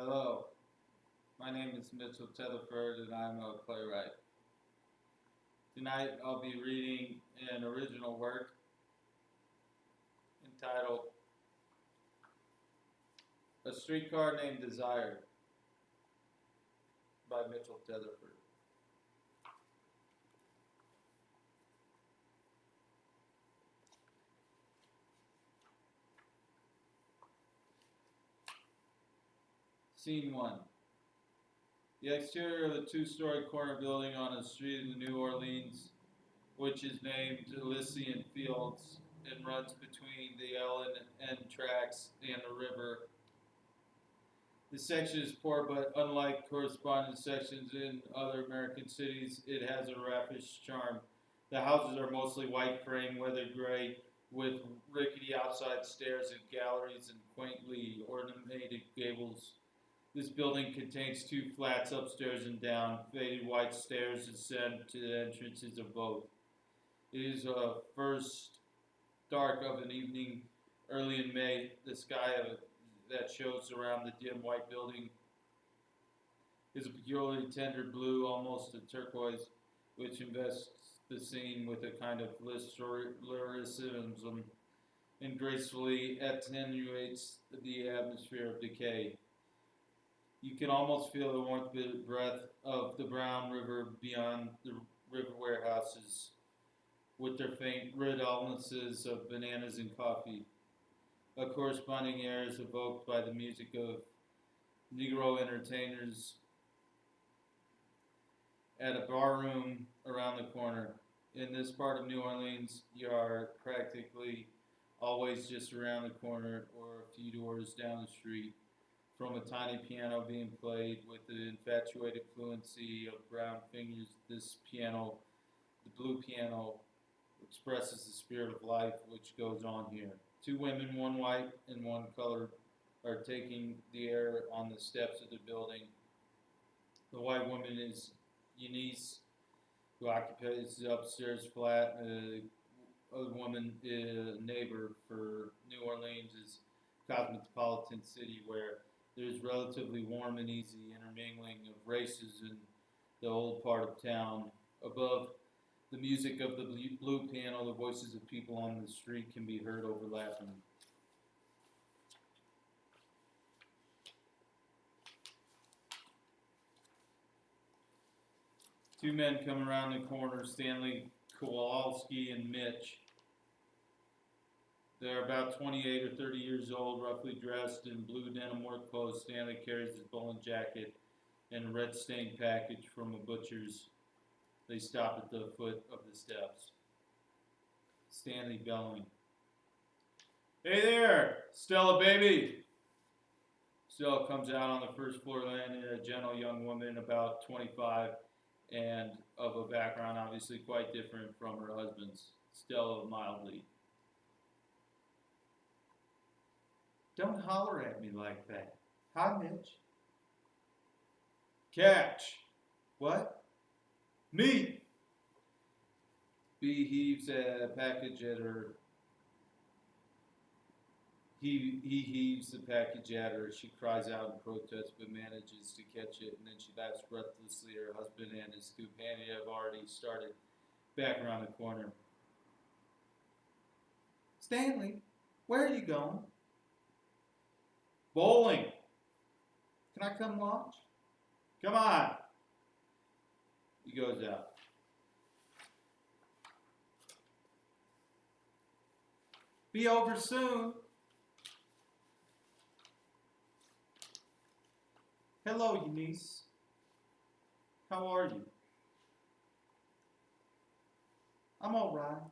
Hello, my name is Mitchell Teatherford and I'm a playwright. Tonight I'll be reading an original work entitled A Streetcar Named Desire by Mitchell Teatherford. Scene 1. The exterior of a two-story corner building on a street in New Orleans, which is named Elysian Fields and runs between the L and N tracks and the river. The section is poor, but unlike corresponding sections in other American cities, it has a raffish charm. The houses are mostly white frame, weathered gray, with rickety outside stairs and galleries and quaintly ornamented gables. This building contains two flats upstairs and down. Faded white stairs ascend to the entrances of both. It is a first dark of an evening early in May. The sky that shows around the dim white building is a peculiarly tender blue, almost a turquoise, which invests the scene with a kind of lyricism and gracefully attenuates the atmosphere of decay. You can almost feel the warmth breath of the brown river beyond the river warehouses, with their faint redolence of bananas and coffee. A corresponding air is evoked by the music of Negro entertainers at a bar room around the corner. In this part of New Orleans, you are practically always just around the corner or a few doors down the street from a tiny piano being played with the infatuated fluency of brown fingers. This piano, the blue piano, expresses the spirit of life which goes on here. Two women, one white and one colored, are taking the air on the steps of the building. The white woman is Eunice, who occupies the upstairs flat. The other woman, neighbor for New Orleans, is cosmopolitan city where there's relatively warm and easy intermingling of races in the old part of town. Above the music of the blue piano, the voices of people on the street can be heard overlapping. Two men come around the corner, Stanley Kowalski and Mitch. They're about 28 or 30 years old, roughly dressed in blue denim work clothes. Stanley carries his bowling jacket and a red-stained package from a butcher's. They stop at the foot of the steps. Stanley bellowing. Hey there, Stella baby! Stella comes out on the first floor landing, a gentle young woman about 25 and of a background obviously quite different from her husband's. Stella mildly. Don't holler at me like that. Hi, Mitch. Catch. What? Me. B heaves a package at her. He heaves the package at her. She cries out in protest but manages to catch it, and then she laughs breathlessly. Her husband and his companion have already started back around the corner. Stanley, where are you going? Bowling. Can I come watch? Come on. He goes out. Be over soon. Hello, Eunice. How are you? I'm all right.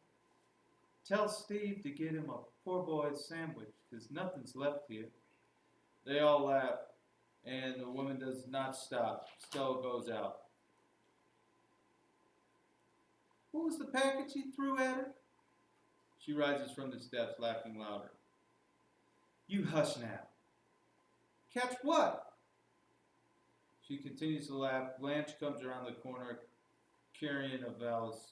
Tell Steve to get him a poor boy's sandwich, because nothing's left here. They all laugh, and the woman does not stop. Stella goes out. What was the package he threw at her? She rises from the steps, laughing louder. You hush now. Catch what? She continues to laugh. Blanche comes around the corner, carrying a valise.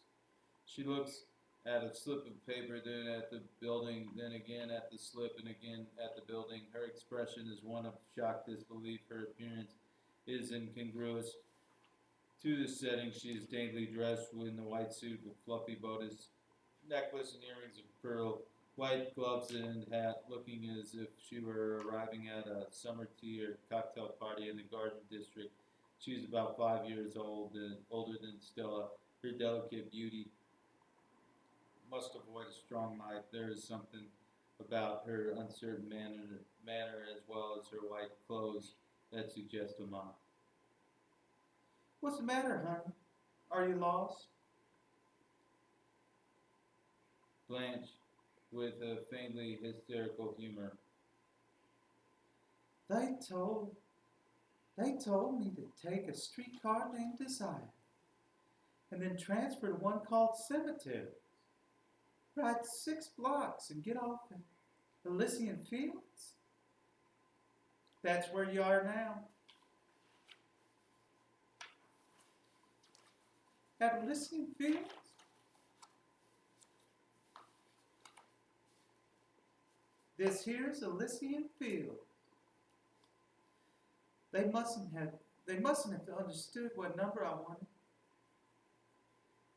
She looks at a slip of paper, then at the building, then again at the slip, and again at the building. Her expression is one of shocked disbelief. Her appearance is incongruous to the setting. She is daintily dressed in a white suit with fluffy bodice, necklace and earrings of pearl, white gloves and hat, looking as if she were arriving at a summer tea or cocktail party in the Garden District. She is about 5 years old and older than Stella. Her delicate beauty must avoid a strong light. There is something about her uncertain manner as well as her white clothes that suggest a moth. What's the matter, honey? Are you lost? Blanche, with a faintly hysterical humor. They told they told me to take a streetcar named Desire and then transfer to one called Cemetery. Ride 6 blocks and get off at Elysian Fields. That's where you are now. At Elysian Fields? This here's Elysian Fields. They mustn't have understood what number I wanted.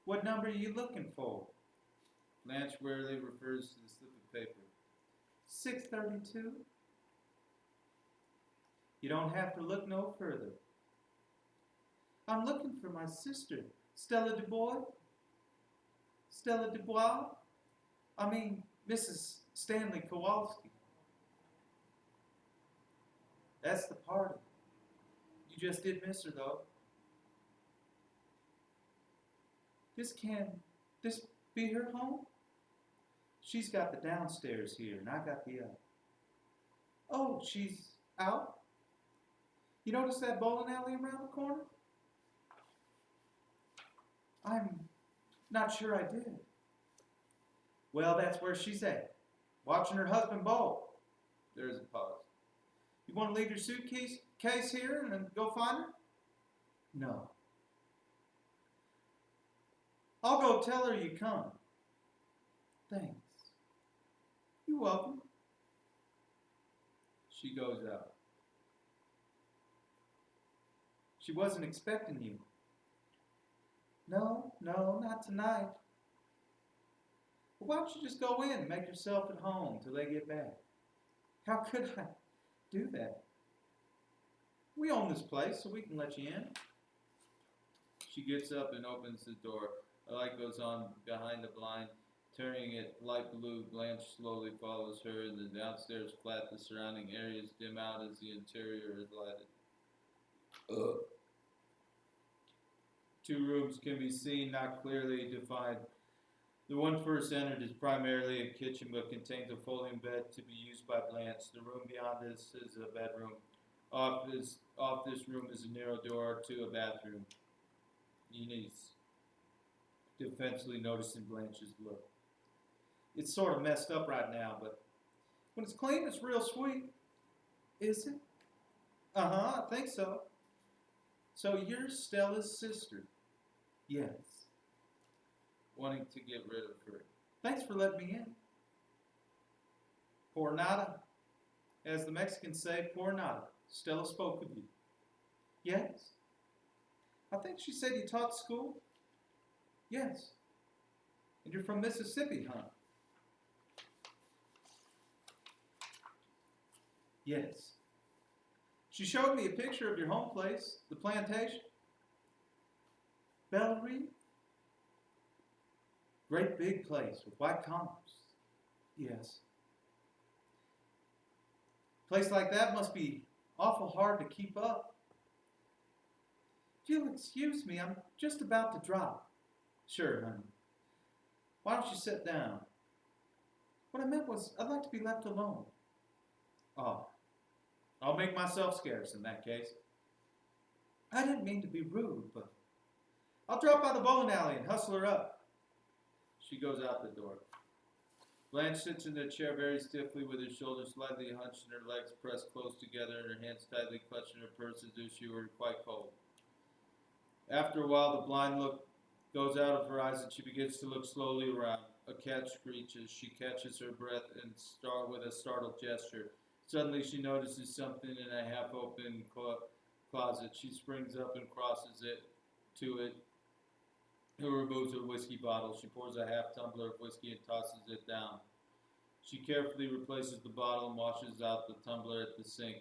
What number are you looking for? Blanche warily refers to the slip of paper. 632. You don't have to look no further. I'm looking for my sister, Stella Dubois. Stella Dubois? I mean, Mrs. Stanley Kowalski. That's the party. You just did miss her, though. This be her home? She's got the downstairs here, and I got the up. Oh, she's out? You notice that bowling alley around the corner? I'm not sure I did. Well, that's where she's at, watching her husband bowl. There's a pause. You want to leave your suitcase here and then go find her? No. I'll go tell her you come. Thanks. You're welcome. She goes out. She wasn't expecting you. No, not tonight. Well, why don't you just go in and make yourself at home till they get back? How could I do that? We own this place, so we can let you in. She gets up and opens the door. A light goes on behind the blind, turning it light blue. Blanche slowly follows her, and the downstairs flat, the surrounding areas dim out as the interior is lighted. 2 rooms can be seen, not clearly defined. The one first entered is primarily a kitchen, but contains a folding bed to be used by Blanche. The room beyond this is a bedroom. Off this room is a narrow door to a bathroom. Eunice, defensively noticing Blanche's look. It's sort of messed up right now, but when it's clean, it's real sweet. Is it? I think so. So you're Stella's sister? Yes. Wanting to get rid of her. Thanks for letting me in. Por nada. As the Mexicans say, por nada. Stella spoke of you. Yes. I think she said you taught school? Yes. And you're from Mississippi, huh? Yes. She showed me a picture of your home place, the plantation. Bellary? Great big place with white columns. Yes. Place like that must be awful hard to keep up. If you'll excuse me, I'm just about to drop. Sure, honey. Why don't you sit down? What I meant was, I'd like to be left alone. Oh, I'll make myself scarce in that case. I didn't mean to be rude, but I'll drop by the bowling alley and hustle her up. She goes out the door. Blanche sits in the chair very stiffly with her shoulders slightly hunched and her legs pressed close together and her hands tightly clutching her purse as if she were quite cold. After a while, the blind look goes out of her eyes and she begins to look slowly around. A cat screeches. She catches her breath and start with a startled gesture. Suddenly she notices something in a half-open closet. She springs up and crosses it to it, who removes a whiskey bottle. She pours a half tumbler of whiskey and tosses it down. She carefully replaces the bottle and washes out the tumbler at the sink.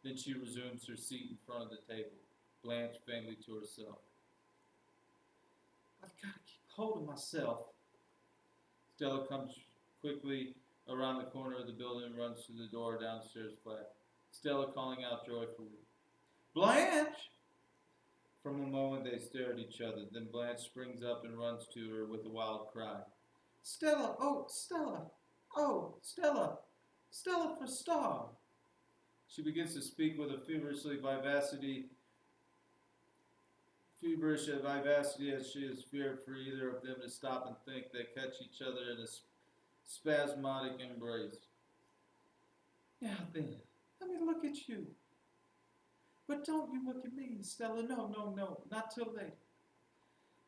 Then she resumes her seat in front of the table, Blanche faintly to herself. I've got to keep hold of myself. Stella comes quickly around the corner of the building and runs to the door downstairs flat. Stella calling out joyfully, Blanche! From a moment they stare at each other. Then Blanche springs up and runs to her with a wild cry. Stella! Oh, Stella! Oh, Stella! Stella for Star! She begins to speak with a feverish vivacity as she is feared for either of them to stop and think. They catch each other in a spasmodic embrace. Now then, let me look at you. But don't you look at me, Stella. No, not till later.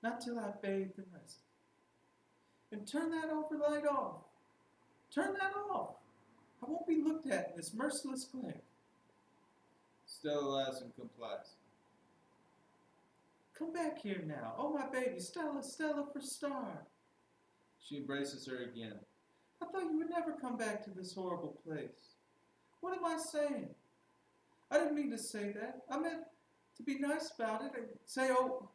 Not till I've bathed and rested. And turn that overlight off. Turn that off. I won't be looked at in this merciless glare. Stella laughs and complies. Come back here now. Oh, my baby, Stella, Stella for Star. She embraces her again. I thought you would never come back to this horrible place. What am I saying? I didn't mean to say that. I meant to be nice about it and say, oh,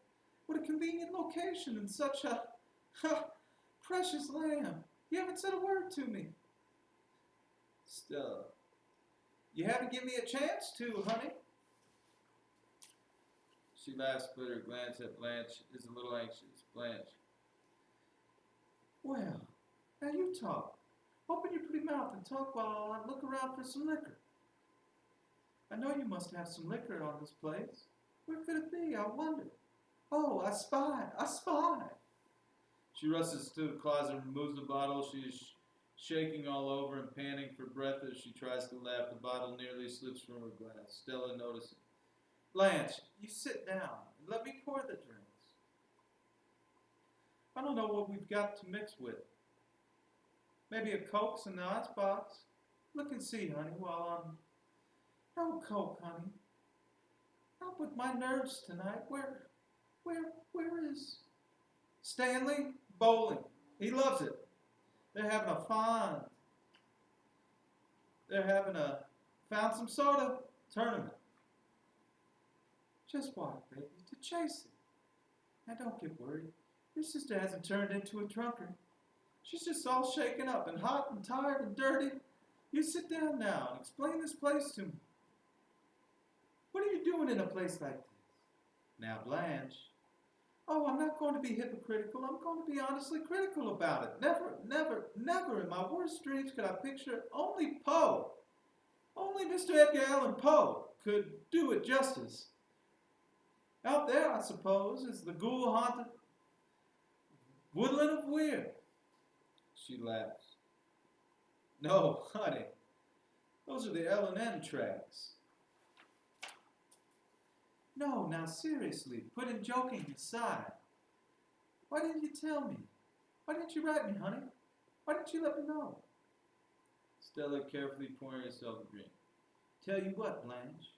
what a convenient location and such a precious lamb. You haven't said a word to me. Stella, you haven't given me a chance to, honey. She laughs, but her glance at Blanche is a little anxious. Blanche. Well, now you talk. Open your pretty mouth and talk while I look around for some liquor. I know you must have some liquor on this place. Where could it be? I wonder. Oh, I spy. She rushes to the closet and removes the bottle. She is shaking all over and panting for breath as she tries to laugh. The bottle nearly slips from her glass. Stella notices. Blanche, you sit down and let me pour the drinks. I don't know what we've got to mix with. Maybe a Coke's in the icebox. Look and see, honey, while I'm... No Coke, honey. Not with my nerves tonight. Where is... Stanley? Bowling. He loves it. They're having a found some soda tournament. Just what, baby? To chase it. Now don't get worried. Your sister hasn't turned into a drunkard. She's just all shaken up and hot and tired and dirty. You sit down now and explain this place to me. What are you doing in a place like this? Now, Blanche. Oh, I'm not going to be hypocritical. I'm going to be honestly critical about it. Never in my worst dreams could I picture only Poe. Only Mr. Edgar Allan Poe could do it justice. Out there, I suppose, is the ghoul-haunted woodland of Weir. She laughs. No, honey. Those are the L&N tracks. No, now seriously, putting joking aside. Why didn't you tell me? Why didn't you write me, honey? Why didn't you let me know? Stella carefully pouring herself a drink. Tell you what, Blanche.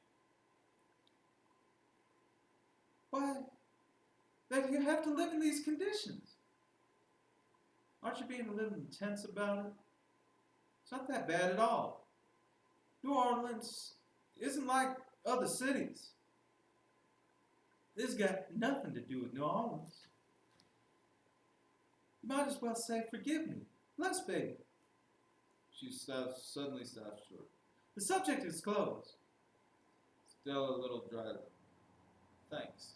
Why, that you have to live in these conditions. Aren't you being a little intense about it? It's not that bad at all. New Orleans isn't like other cities. This has got nothing to do with New Orleans. You might as well say, forgive me. Bless baby. She suddenly stops short. The subject is closed. Still a little dry. Thanks.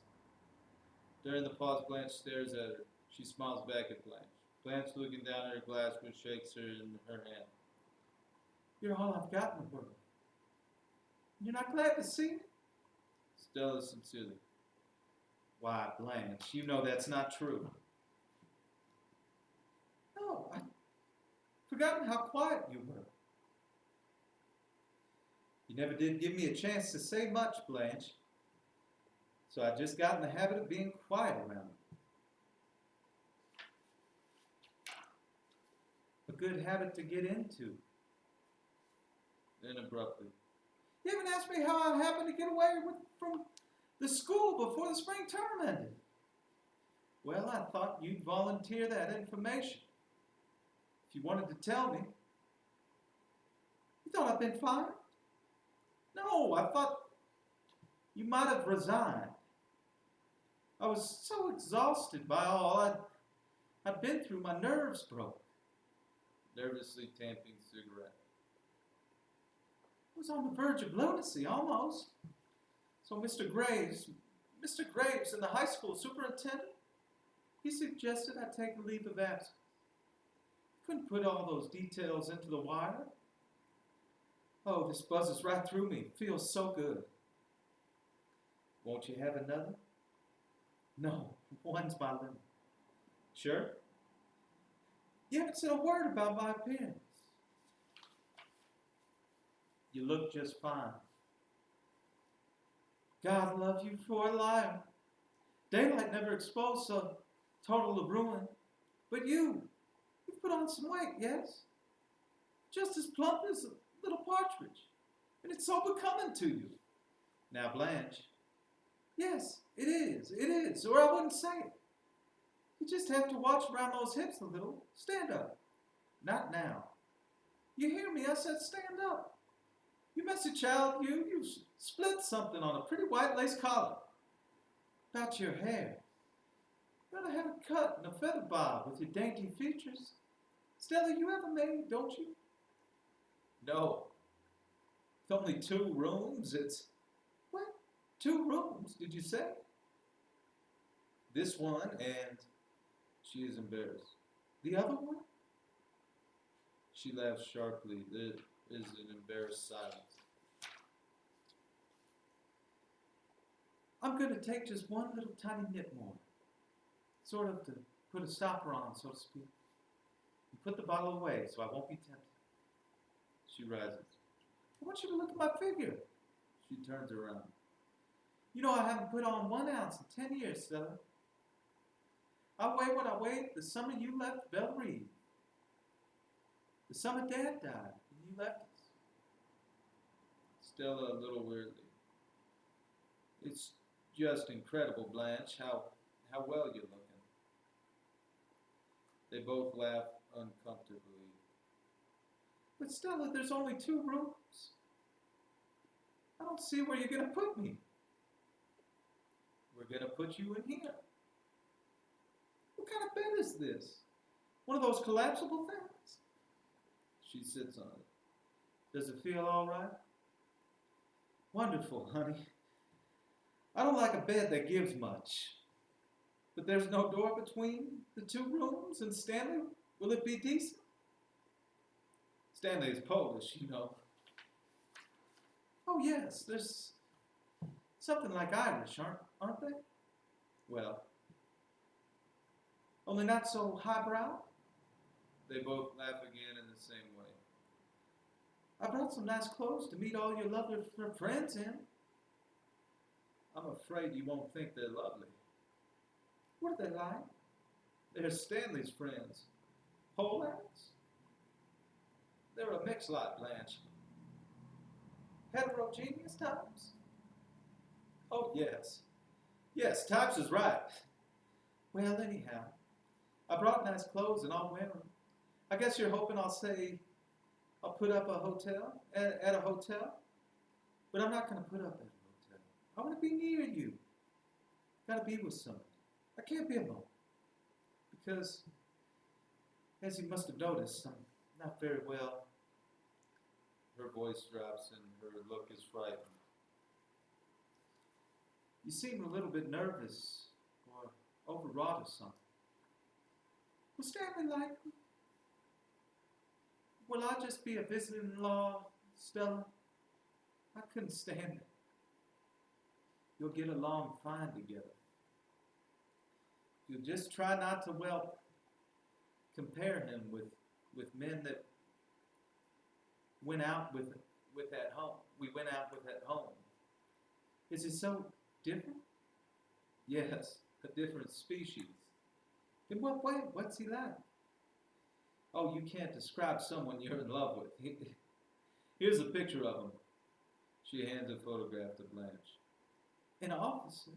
During the pause, Blanche stares at her. She smiles back at Blanche. Blanche, looking down at her glass, which shakes her in her hand. You're all I've got in the world. You're not glad to see me? Stella sincerely. Why, Blanche, you know that's not true. No, I've forgotten how quiet you were. You never did give me a chance to say much, Blanche. So I just got in the habit of being quiet around you. a good habit to get into. Then abruptly, you haven't asked me how I happened to get away from the school before the spring term ended. Well, I thought you'd volunteer that information. If you wanted to tell me. You thought I'd been fired? No, I thought you might have resigned. I was so exhausted by all I'd been through, my nerves broke. Nervously tamping cigarette. I was on the verge of lunacy, almost. So Mr. Graves, and the high school superintendent, he suggested I take a leave of absence. Couldn't put all those details into the wire. Oh, this buzzes right through me. It feels so good. Won't you have another? No, one's my limit. Sure? You haven't said a word about my appearance. You look just fine. God love you for a liar. Daylight never exposed so total of ruin. But you've put on some weight, yes? Just as plump as a little partridge. And it's so becoming to you. Now, Blanche. Yes, it is, or I wouldn't say it. You just have to watch around those hips a little. Stand up. Not now. You hear me? I said stand up. You messy child, you split something on a pretty white lace collar. About your hair. You ought to have a cut and a feather bob with your dainty features. Stella, you have a maid, don't you? No. It's only 2 rooms. It's... What? 2 rooms, did you say? This one, and she is embarrassed. The other one? She laughs sharply. There is an embarrassed silence. I'm going to take just one little tiny nip more. Sort of to put a stopper on, so to speak. And put the bottle away so I won't be tempted. She rises. I want you to look at my figure. She turns around. You know I haven't put on 1 ounce in 10 years, Stella. I weigh what I weighed the summer you left Belle Reeve. The summer Dad died and you left us. Stella a little weirdly. It's just incredible, Blanche, how well you're looking. They both laugh uncomfortably. But Stella, there's only 2 rooms. I don't see where you're going to put me. We're going to put you in here. What kind of bed is this? One of those collapsible things? She sits on it. Does it feel all right? Wonderful, honey. I don't like a bed that gives much. But there's no door between the 2 rooms, and Stanley, will it be decent? Stanley is Polish, you know. Oh yes, there's something like Irish, aren't they? Well, only not so highbrow. They both laugh again in the same way. I brought some nice clothes to meet all your lovely friends in. I'm afraid you won't think they're lovely. What are they like? They're Stanley's friends. Poland's? They're a mixed lot, Blanche. Heterogeneous types? Oh, yes. Yes, types is right. Well, anyhow, I brought nice clothes and I'll wear them. I guess you're hoping I'll put up a hotel, at a hotel. But I'm not going to put up at a hotel. I want to be near you. Got to be with somebody. I can't be alone. Because, as you must have noticed, I'm not very well. Her voice drops and her look is frightened. You seem a little bit nervous or overwrought or something. Will Stanley like me? Will I just be a visitor-in-law, Stella? I couldn't stand it. You'll get along fine together. You'll just try not to, well, compare him with men that went out with at home. We went out with at home. Is he so different? Yes, a different species. In what way? What's he like? Oh, you can't describe someone you're in love with. Here's a picture of him. She hands a photograph to Blanche. An officer.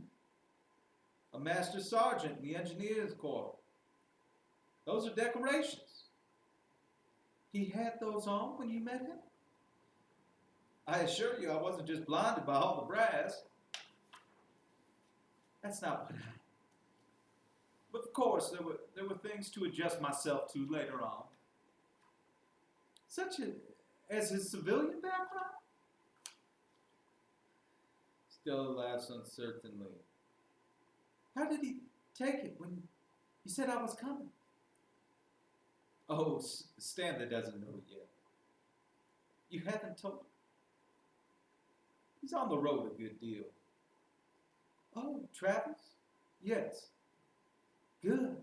A master sergeant in the engineers corps. Those are decorations. He had those on when you met him? I assure you I wasn't just blinded by all the brass. That's not what I... But of course, there were things to adjust myself to later on. Such as his civilian background? Stella laughs uncertainly. How did he take it when you said I was coming? Oh, Stanley doesn't know it yet. You haven't told him? He's on the road a good deal. Oh, Travis? Yes. Good.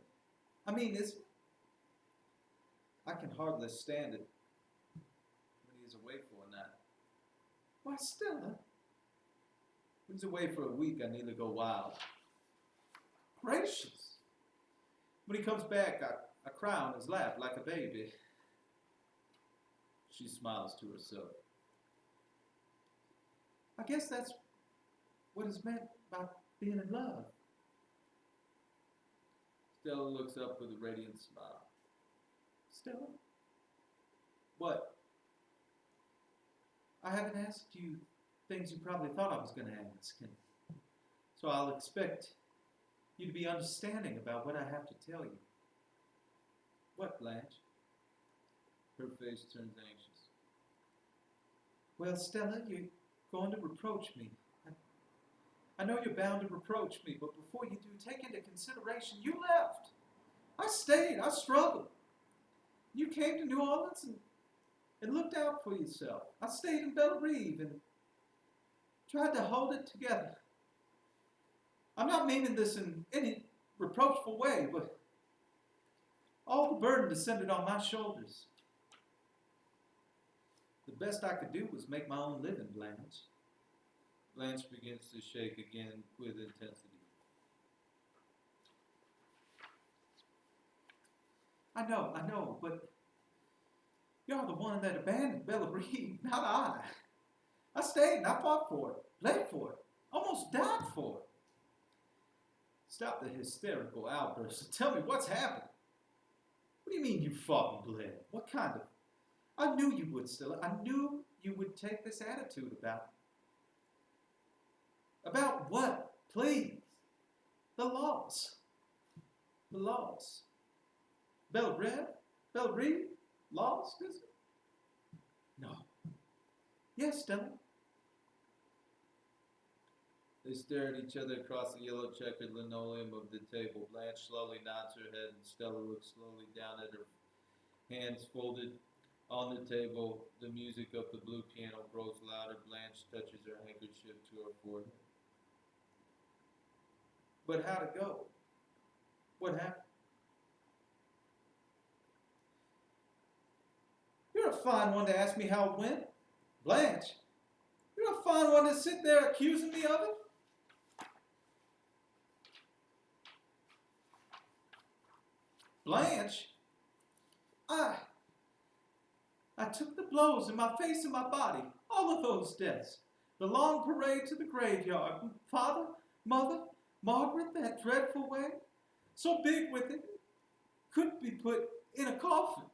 I mean, I can hardly stand it when he's away for a night. Why, Stella? When he's away for a week, I nearly go wild. Gracious. When he comes back, I cry on his lap like a baby. She smiles to herself. I guess that's what is meant by being in love. Stella looks up with a radiant smile. Stella? What? I haven't asked you things you probably thought I was going to ask, and so I'll expect you to be understanding about what I have to tell you. What, Blanche? Her face turns anxious. Well, Stella, you're going to reproach me. I know you're bound to reproach me, but before you do, take into consideration you left. I stayed. I struggled. You came to New Orleans and looked out for yourself. I stayed in Bellerive and tried to hold it together. I'm not meaning this in any reproachful way, but all the burden descended on my shoulders. The best I could do was make my own living, Blanche. Blanche begins to shake again with intensity. I know, but you're the one that abandoned Bellerive, not I. I stayed and I fought for it, bled for it, almost died for it. Stop the hysterical outbursts and tell me what's happened. What do you mean you fought and bled? What kind of... I knew you would, Stella. I knew you would take this attitude about it. About what? Please. The laws. The laws. Bellerive? Laws, is it? No. Yes, Stella. They stare at each other across the yellow checkered linoleum of the table. Blanche slowly nods her head and Stella looks slowly down at her hands folded on the table. The music of the blue piano grows louder. Blanche touches her handkerchief to her forehead. But how'd it go? What happened? You're a fine one to ask me how it went. Blanche, you're a fine one to sit there accusing me of it. Blanche, I took the blows in my face and my body, all of those deaths. The long parade to the graveyard. Father, Mother, Margaret, that dreadful way, so big with it, couldn't be put in a coffin,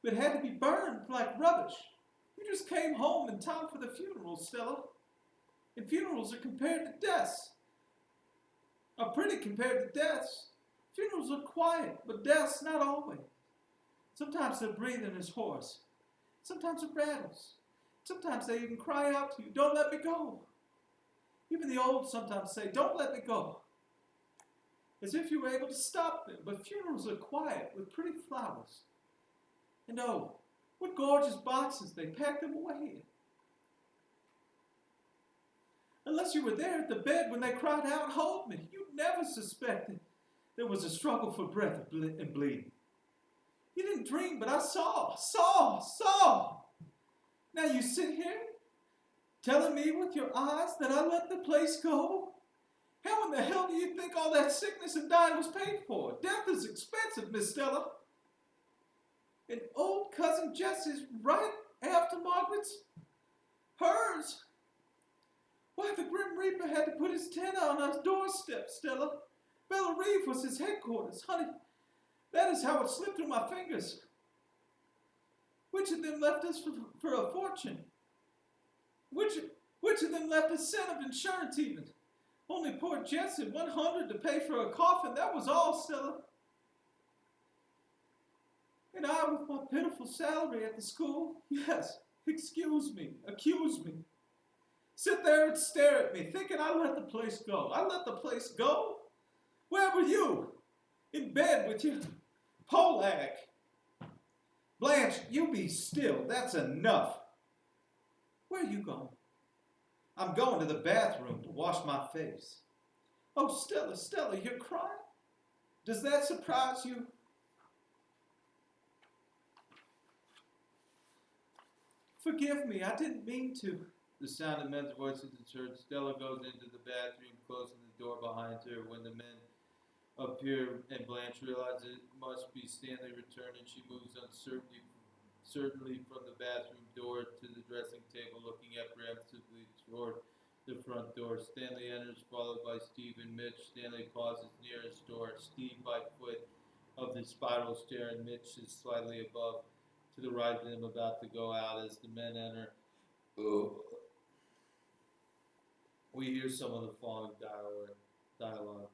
but had to be burned like rubbish. You just came home in time for the funeral, Stella. And funerals are compared to deaths. Are pretty compared to deaths. Funerals are quiet, but deaths not always. Sometimes their breathing is hoarse. Sometimes it rattles. Sometimes they even cry out to you, don't let me go. Even the old sometimes say, don't let me go. As if you were able to stop them. But funerals are quiet with pretty flowers. And oh, what gorgeous boxes they pack them away in. Unless you were there at the bed when they cried out, hold me, you never suspected there was a struggle for breath and bleeding. You didn't dream, but I saw. Now you sit here telling me with your eyes that I let the place go? How in the hell do you think all that sickness and dying was paid for? Death is expensive, Miss Stella. And old cousin Jessie's right after Margaret's? Hers? Why, the Grim Reaper had to put his tent on our doorstep, Stella. Bella Reeve was his headquarters. Honey, that is how it slipped through my fingers. Which of them left us for a fortune? Which of them left a cent of insurance even? Only poor Jess had $100 to pay for a coffin. That was all, Stella. And I with my pitiful salary at the school? Yes, excuse me, accuse me. Sit there and stare at me, thinking I let the place go. I let the place go? Where were you? In bed with your Polak. Blanche, you be still. That's enough. Where are you going? I'm going to the bathroom to wash my face. Oh, Stella, Stella, you're crying? Does that surprise you? Forgive me, I didn't mean to. The sound of men's voices is heard. Stella goes into the bathroom, closing the door behind her. When the men appear and Blanche realizes it must be Stanley returning, she moves certainly from the bathroom door to the dressing table, looking apprehensively toward the front door. Stanley enters, followed by Steve and Mitch. Stanley pauses near his door. Steve by foot of the spiral stair, and Mitch is slightly above, to the right of him, about to go out. As the men enter, we hear some of the following dialogue.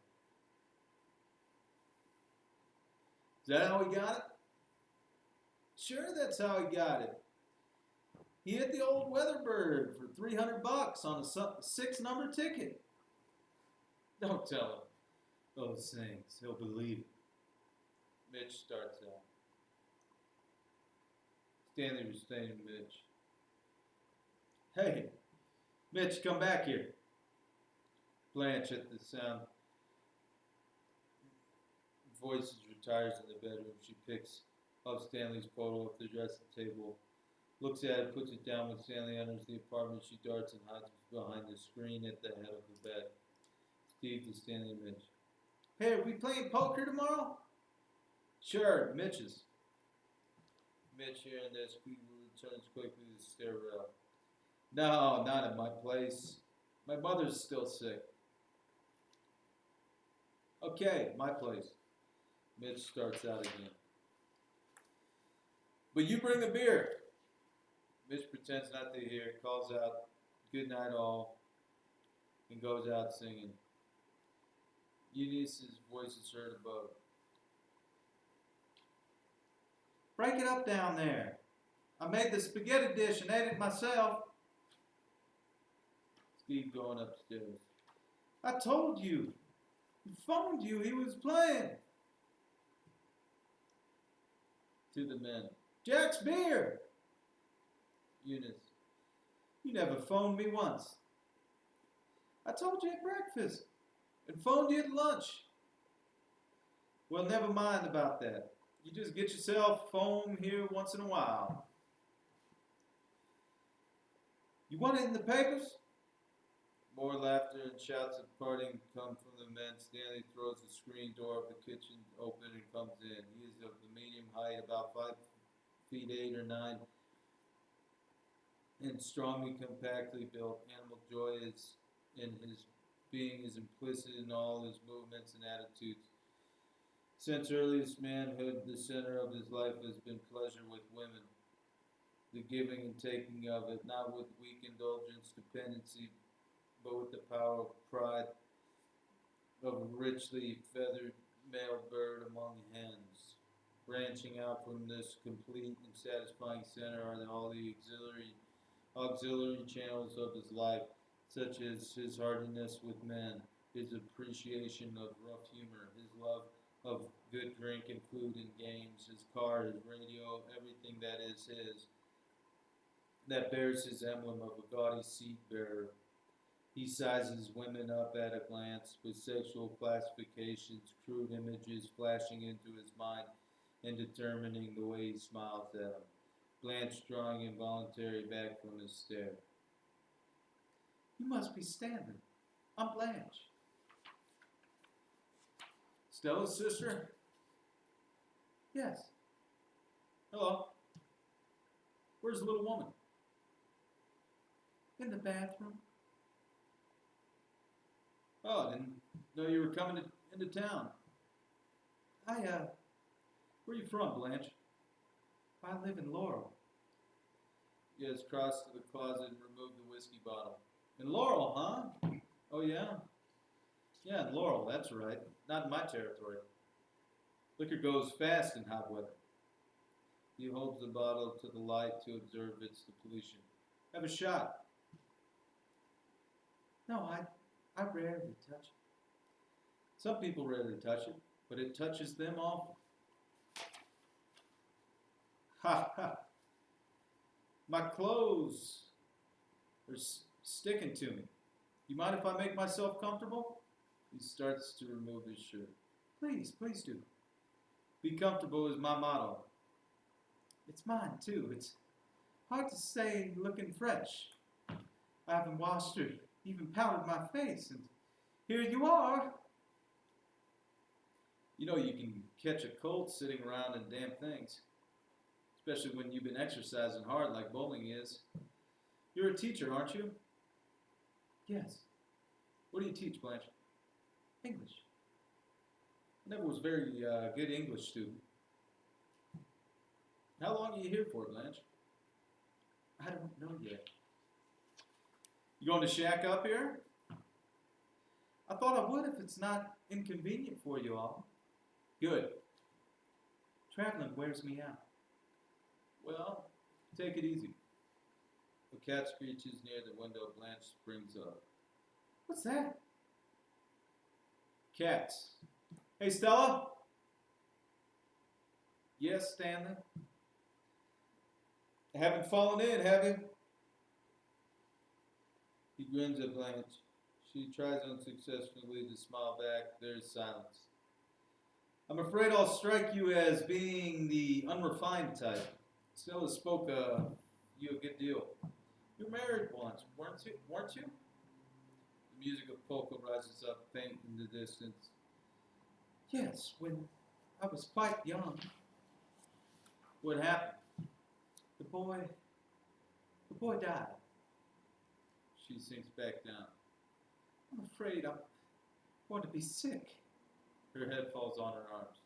Is that how he got it? Sure, that's how he got it. He hit the old Weatherbird for $300 on a 6-number ticket. Don't tell him those things. He'll believe it. Mitch starts out. Stanley restraining Mitch. Hey, Mitch, come back here. Blanche, at the sound, voices retires in the bedroom. She picks up Stanley's photo off the dressing table, looks at it, puts it down. When Stanley enters the apartment, she darts and hides behind the screen at the head of the bed. Steve to Stanley and Mitch. Hey, are we playing poker tomorrow? Sure, Mitch's. Mitch, hearing this, returns quickly to the stairwell. No, not at my place. My mother's still sick. Okay, my place. Mitch starts out again. But you bring the beer. Mitch pretends not to hear, calls out, good night all, and goes out singing. Eunice's voice is heard above. Break it up down there. I made the spaghetti dish and ate it myself. Steve going upstairs. I told you. He phoned you. He was playing. To the men. Jack's beer. Eunice. You never phoned me once. I told you at breakfast. And phoned you at lunch. Well, never mind about that. You just get yourself phone here once in a while. You want it in the papers? More laughter and shouts of parting come from the men. Stanley throws the screen door of the kitchen open and comes in. He is of the medium height, about 5 feet 8 or 9, and strongly, compactly built. Animal joy is in his being is implicit in all his movements and attitudes. Since earliest manhood, the center of his life has been pleasure with women, the giving and taking of it, not with weak indulgence, dependency, but with the power of pride of a richly feathered male bird among hens. Branching out from this complete and satisfying center are all the auxiliary channels of his life, such as his hardiness with men, his appreciation of rough humor, his love of good drink and food and games, his car, his radio, everything that is his, that bears his emblem of a gaudy seed bearer. He sizes women up at a glance with sexual classifications, crude images flashing into his mind and determining the way he smiles at them. Blanche drawing involuntary back from his stare. You must be Stanley. I'm Blanche. Stella's sister? Yes. Hello. Where's the little woman? In the bathroom. Oh, I didn't know you were coming into town. Where are you from, Blanche? I live in Laurel. Yes, cross to the closet and remove the whiskey bottle. In Laurel, huh? Oh, yeah? Yeah, in Laurel, that's right. Not in my territory. Liquor goes fast in hot weather. He holds the bottle to the light to observe its depletion. Have a shot. No, I rarely touch it. Some people rarely touch it, but it touches them often. Ha ha! My clothes are sticking to me. You mind if I make myself comfortable? He starts to remove his shirt. Please do. Be comfortable is my motto. It's mine too. It's hard to say looking fresh. I haven't washed or even powdered my face, and here you are. You know you can catch a cold sitting around in damp things, especially when you've been exercising hard like bowling is. You're a teacher, aren't you? Yes. What do you teach, Blanche? English. I never was very good English student. How long are you here for, Blanche? I don't know yet. You going to shack up here? I thought I would if it's not inconvenient for you all. Good. Traveling wears me out. Well, take it easy. A cat screeches near the window. Blanche springs up. What's that? Cats. Hey, Stella? Yes, Stanley? Haven't fallen in, have you? He grins at Blanche. She tries unsuccessfully to smile back. There's silence. I'm afraid I'll strike you as being the unrefined type. Stella spoke you a good deal. You were married once, weren't you? The music of polka rises up faint in the distance. Yes, when I was quite young. What happened? The boy died. She sinks back down. I'm afraid I'm going to be sick. Her head falls on her arms.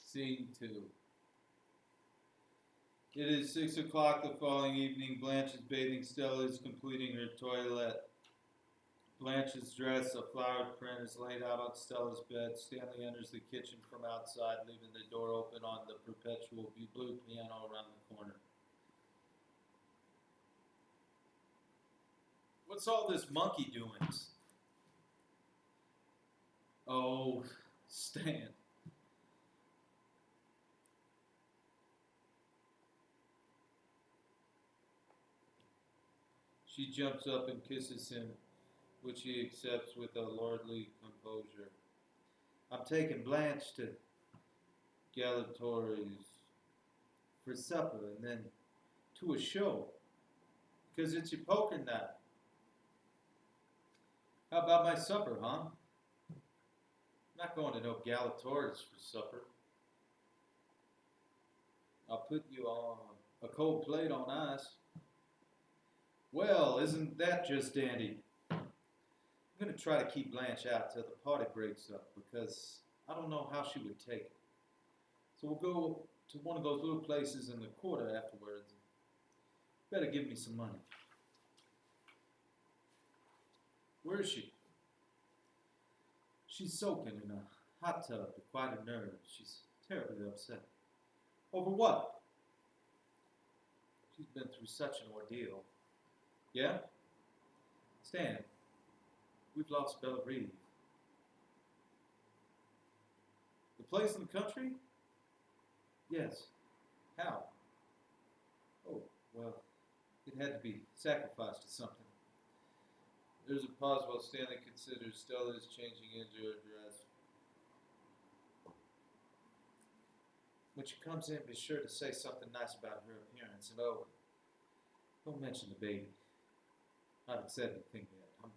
Scene 2. It is 6 o'clock the following evening. Blanche is bathing. Stella is completing her toilet. Blanche's dress, a flowered print, is laid out on Stella's bed. Stanley enters the kitchen from outside, leaving the door open on the perpetual blue piano around the corner. What's all this monkey doings? Oh, Stan. She jumps up and kisses him, which he accepts with a lordly composure. I'm taking Blanche to Galatore's for supper and then to a show, because it's your poker night. How about my supper, huh? I'm not going to no Galatore's for supper. I'll put you on a cold plate on ice. Well, isn't that just dandy? I'm going to try to keep Blanche out till the party breaks up because I don't know how she would take it. So we'll go to one of those little places in the quarter afterwards. Better give me some money. Where is she? She's soaking in a hot tub to quiet her nerves. She's terribly upset. Over what? She's been through such an ordeal. Yeah? Stan, we've lost Bella Reeve. The place in the country? Yes. How? Oh, well, it had to be sacrificed to something. There's a pause while Stanley considers. Stella is changing into her dress. When she comes in, be sure to say something nice about her appearance. And oh, don't mention the baby. I haven't said anything yet. I'm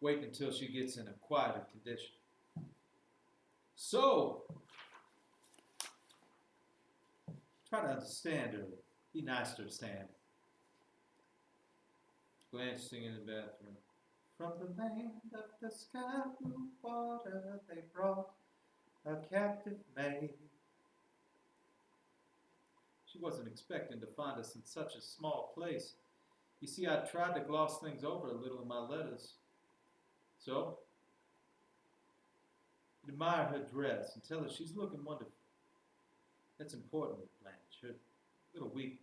waiting until she gets in a quieter condition. So, try to understand her. Be nice to her, Stan. Blanche singing in the bathroom. From the land of the sky blue water they brought a captive maid. She wasn't expecting to find us in such a small place. You see, I tried to gloss things over a little in my letters. So, admire her dress and tell her she's looking wonderful. That's important with Blanche, her little weakness.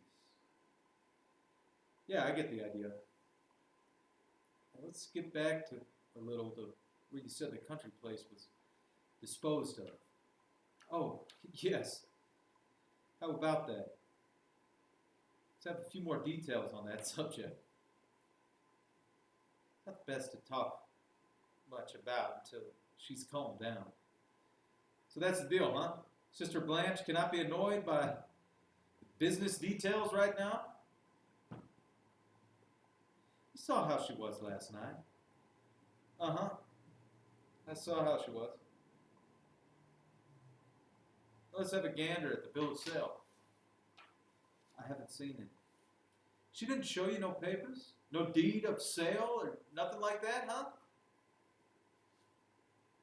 Yeah, I get the idea. Now let's get back to where you said the country place was disposed of. Oh, yes. How about that? Let's have a few more details on that subject. Not best to talk much about until she's calmed down. So that's the deal, huh? Sister Blanche cannot be annoyed by business details right now? You saw how she was last night. Uh-huh. I saw how she was. Let's have a gander at the bill of sale. I haven't seen it. She didn't show you no papers? No deed of sale or nothing like that, huh?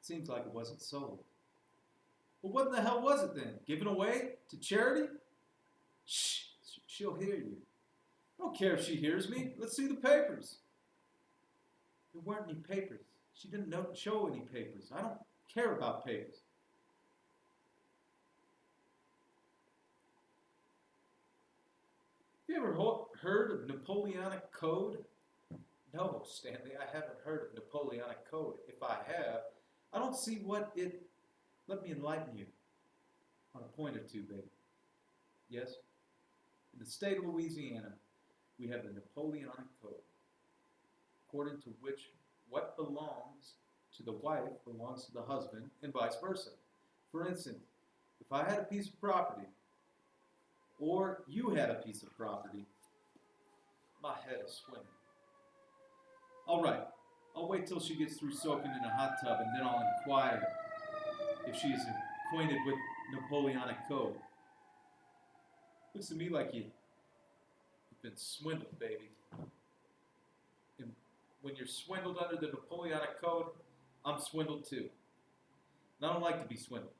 Seems like it wasn't sold. Well, what in the hell was it then? Given away to charity? Shh, she'll hear you. I don't care if she hears me. Let's see the papers. There weren't any papers. She didn't show any papers. I don't care about papers. Have you ever heard of Napoleonic Code? No, Stanley, I haven't heard of Napoleonic Code. If I have, I don't see what it... Let me enlighten you on a point or two, baby. Yes? In the state of Louisiana, we have the Napoleonic Code, according to which what belongs to the wife belongs to the husband, and vice versa. For instance, if I had a piece of property, or you had a piece of property, my head is swimming. All right, I'll wait till she gets through soaking in a hot tub, and then I'll inquire if she is acquainted with Napoleonic Code. Looks to me like you've been swindled, baby. And when you're swindled under the Napoleonic Code, I'm swindled too. And I don't like to be swindled.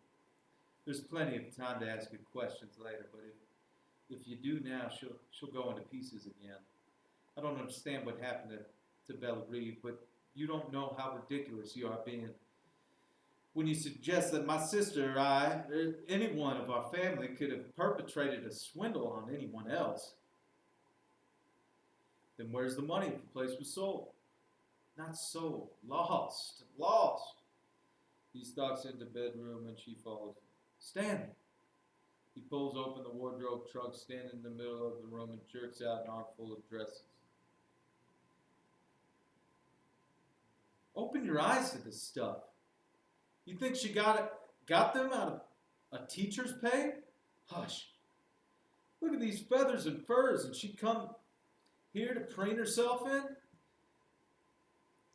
There's plenty of time to ask good questions later, but if you do now, she'll go into pieces again. I don't understand what happened to Bella Reeve, but you don't know how ridiculous you are being when you suggest that my sister or I, or any one of our family, could have perpetrated a swindle on anyone else. Then where's the money if the place was sold? Not sold. Lost. Lost. He stalks into the bedroom and she follows him. Stanley. He pulls open the wardrobe trunk, standing in the middle of the room, and jerks out an armful of dresses. Open your eyes to this stuff. You think she got them out of a teacher's pay? Hush. Look at these feathers and furs, and she come here to preen herself in?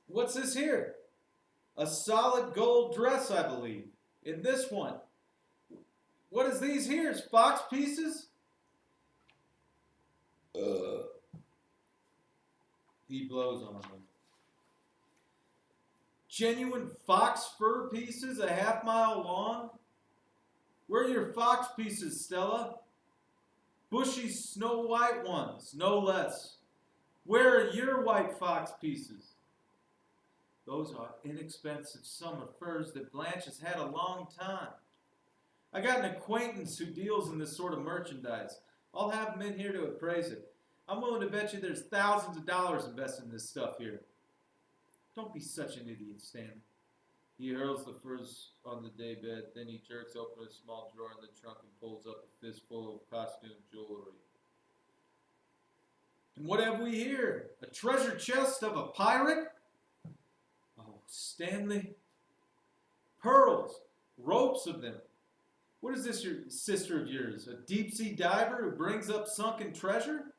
What's this here? A solid gold dress, I believe. In this one. What is these here? Fox pieces? He blows on them. Genuine fox fur pieces a half-mile long? Where are your fox pieces, Stella? Bushy snow white ones, no less. Where are your white fox pieces? Those are inexpensive summer furs that Blanche has had a long time. I got an acquaintance who deals in this sort of merchandise. I'll have him in here to appraise it. I'm willing to bet you there's thousands of dollars invested in this stuff here. Don't be such an idiot, Stanley. He hurls the furs on the daybed, then he jerks open a small drawer in the trunk and pulls up a fistful of costume jewelry. And what have we here? A treasure chest of a pirate? Oh, Stanley. Pearls, ropes of them. What is this, your sister of yours? A deep-sea diver who brings up sunken treasure?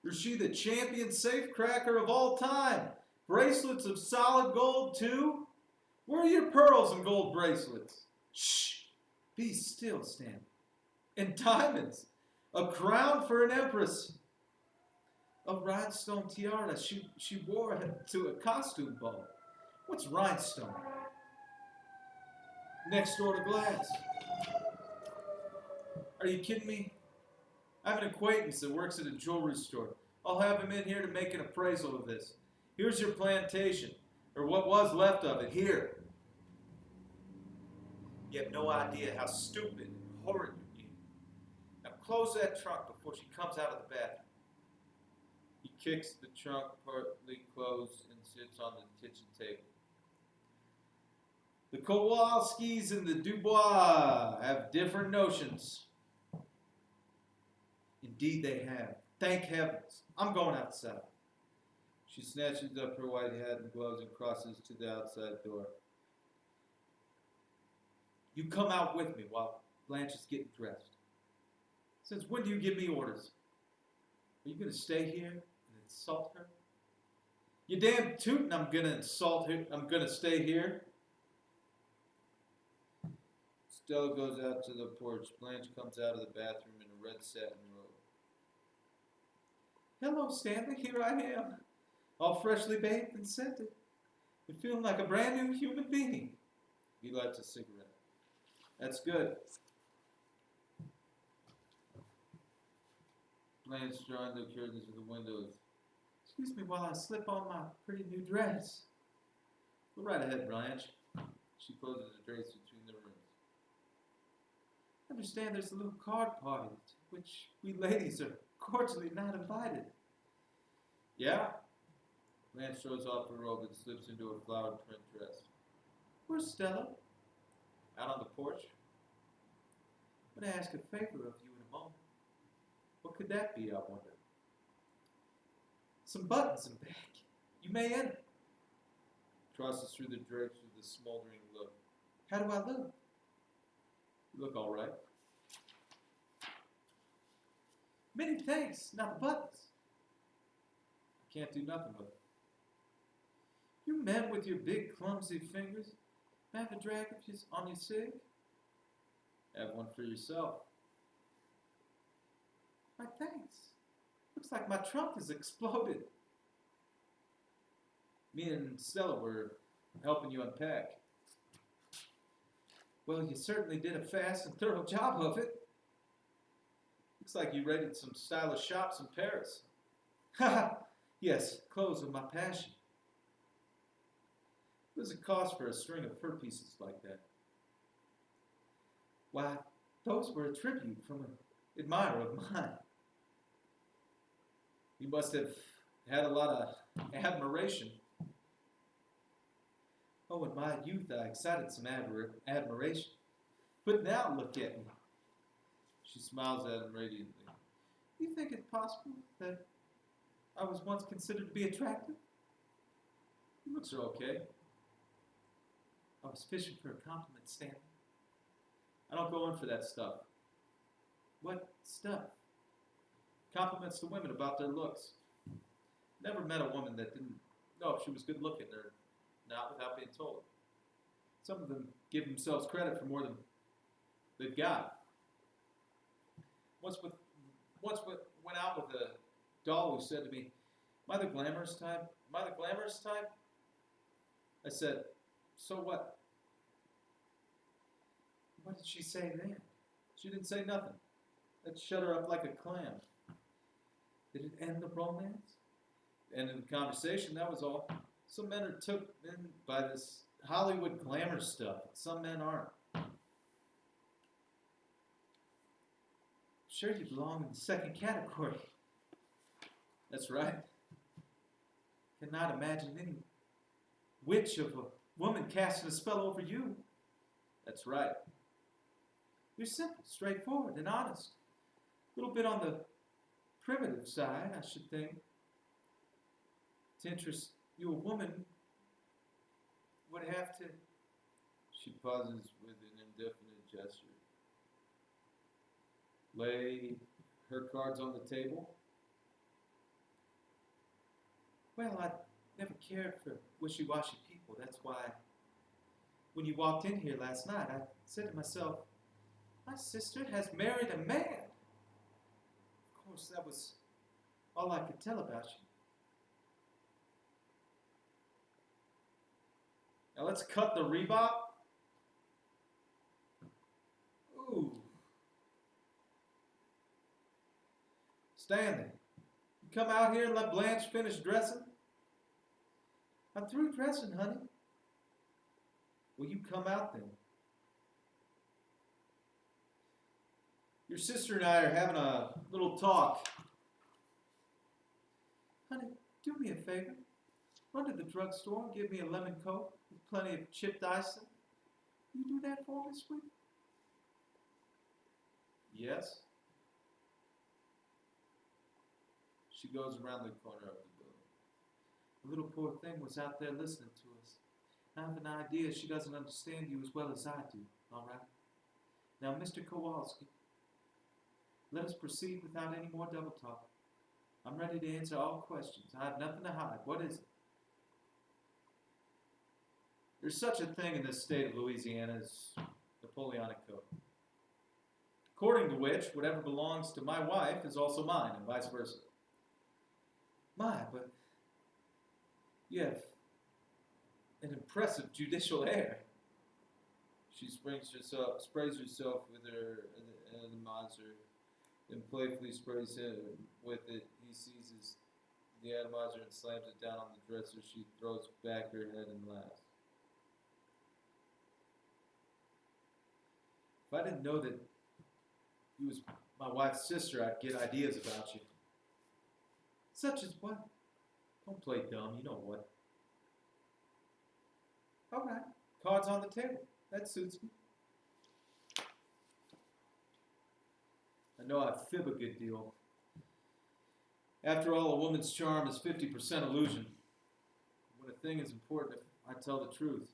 Or is she the champion safecracker of all time? Bracelets of solid gold, too? Where are your pearls and gold bracelets? Shh! Be still, Stanley. And diamonds. A crown for an empress. A rhinestone tiara she wore to a costume ball. What's rhinestone? Next door to glass. Are you kidding me? I have an acquaintance that works at a jewelry store. I'll have him in here to make an appraisal of this. Here's your plantation, or what was left of it, here. You have no idea how stupid and horrid you're being. Now close that trunk before she comes out of the bathroom. He kicks the trunk partly closed and sits on the kitchen table. The Kowalskis and the Dubois have different notions. Indeed they have. Thank heavens. I'm going outside. She snatches up her white hat and gloves and crosses to the outside door. You come out with me while Blanche is getting dressed. Since when do you give me orders? Are you going to stay here and insult her? You damn tootin', I'm going to insult her. I'm going to stay here. Stella goes out to the porch. Blanche comes out of the bathroom in a red satin robe. Hello, Stanley. Here I am. All freshly bathed and scented. And feeling like a brand new human being. He lights a cigarette. That's good. Blanche drawing the curtains of the windows. Excuse me while I slip on my pretty new dress. Go right ahead, Blanche. She closes the drapes between the rooms. I understand there's a little card party to which we ladies are cordially not invited. Yeah? Blanche throws off her robe and slips into a flowered print dress. Where's Stella? Out on the porch. I'm going to ask a favor of you in a moment. What could that be, I wonder? Some buttons and back. You may enter. Crosses through the drapes with a smoldering look. How do I look? You look all right. Many thanks. Now the buttons. I can't do nothing with it. You men with your big clumsy fingers, have a drag on your cig? Have one for yourself. My thanks. Looks like my trunk has exploded. Me and Stella were helping you unpack. Well, you certainly did a fast and thorough job of it. Looks like you raided some stylish shops in Paris. Ha! Yes, clothes are my passion. What does it cost for a string of fur pieces like that? Why, those were a tribute from an admirer of mine. You must have had a lot of admiration. Oh, in my youth I excited some admiration. But now look at me. She smiles at him radiantly. You think it possible that I was once considered to be attractive? Your looks are okay. I was fishing for a compliment, Stanley. I don't go in for that stuff. What stuff? Compliments to women about their looks. Never met a woman that didn't know if she was good looking or not without being told. Some of them give themselves credit for more than they've got. Once went out with a doll who said to me, "Am I the glamorous type? Am I the glamorous type?" I said, "So what?" What did she say then? She didn't say nothing. That shut her up like a clam. Did it end the romance? Ended the conversation, that was all. Some men are took in by this Hollywood glamour stuff. Some men aren't. Sure, you belong in the second category. That's right. Cannot imagine any witch of a woman casting a spell over you. That's right. You're simple, straightforward, and honest. A little bit on the primitive side, I should think. To interest you, a woman would have to. She pauses with an indefinite gesture. Lay her cards on the table. Well, I never cared for wishy-washy people. That's why when you walked in here last night, I said to myself, my sister has married a man. Of course, that was all I could tell about you. Now let's cut the rebop. Ooh. Stanley, you come out here and let Blanche finish dressing? I'm through dressing, honey. Will you come out then? Your sister and I are having a little talk. Honey, do me a favor. Run to the drugstore and give me a lemon coke with plenty of chipped icing. You do that for me, sweet? Yes. She goes around the corner of the building. The little poor thing was out there listening to us. I have an idea she doesn't understand you as well as I do, all right? Now, Mr. Kowalski, let us proceed without any more double talk. I'm ready to answer all questions. I have nothing to hide. What is it? There's such a thing in this state of Louisiana as Napoleonic Code. According to which, whatever belongs to my wife is also mine, and vice versa. My, but you have an impressive judicial air. She sprays herself with her atomizer, then playfully sprays him with it. He seizes the atomizer and slams it down on the dresser. She throws back her head and laughs. If I didn't know that you was my wife's sister, I'd get ideas about you. Such as what? Don't play dumb, you know what. All right, cards on the table. That suits me. I know I fib a good deal. After all, a woman's charm is 50% illusion. When a thing is important, if I tell the truth,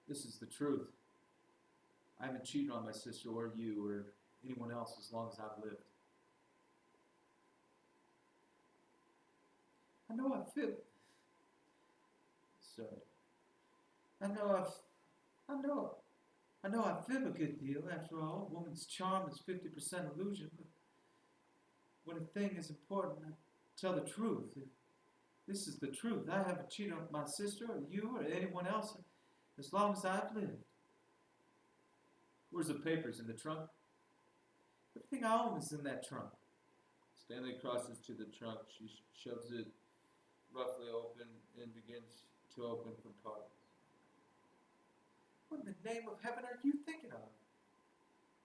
this is the truth. I haven't cheated on my sister or you or anyone else as long as I've lived. I know I fib. Sorry. I know I fib a good deal. After all, a woman's charm is 50% illusion. But when a thing is important, I tell the truth. This is the truth. I haven't cheated on my sister or you or anyone else as long as I've lived. Where's the papers? In the trunk? Everything I own is in that trunk. Stanley crosses to the trunk. She shoves it roughly open and begins to open compartments. What in the name of heaven are you thinking of?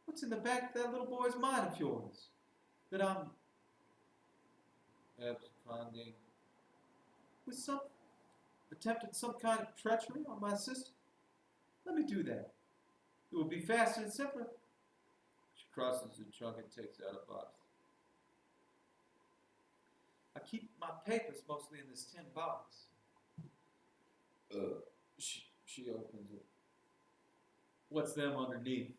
What's in the back of that little boy's mind of yours? That I'm absconding with attempted some kind of treachery on my sister? Let me do that. It will be faster and simpler. She crosses the trunk and takes out a box. I keep my papers mostly in this tin box. She opens it. What's them underneath?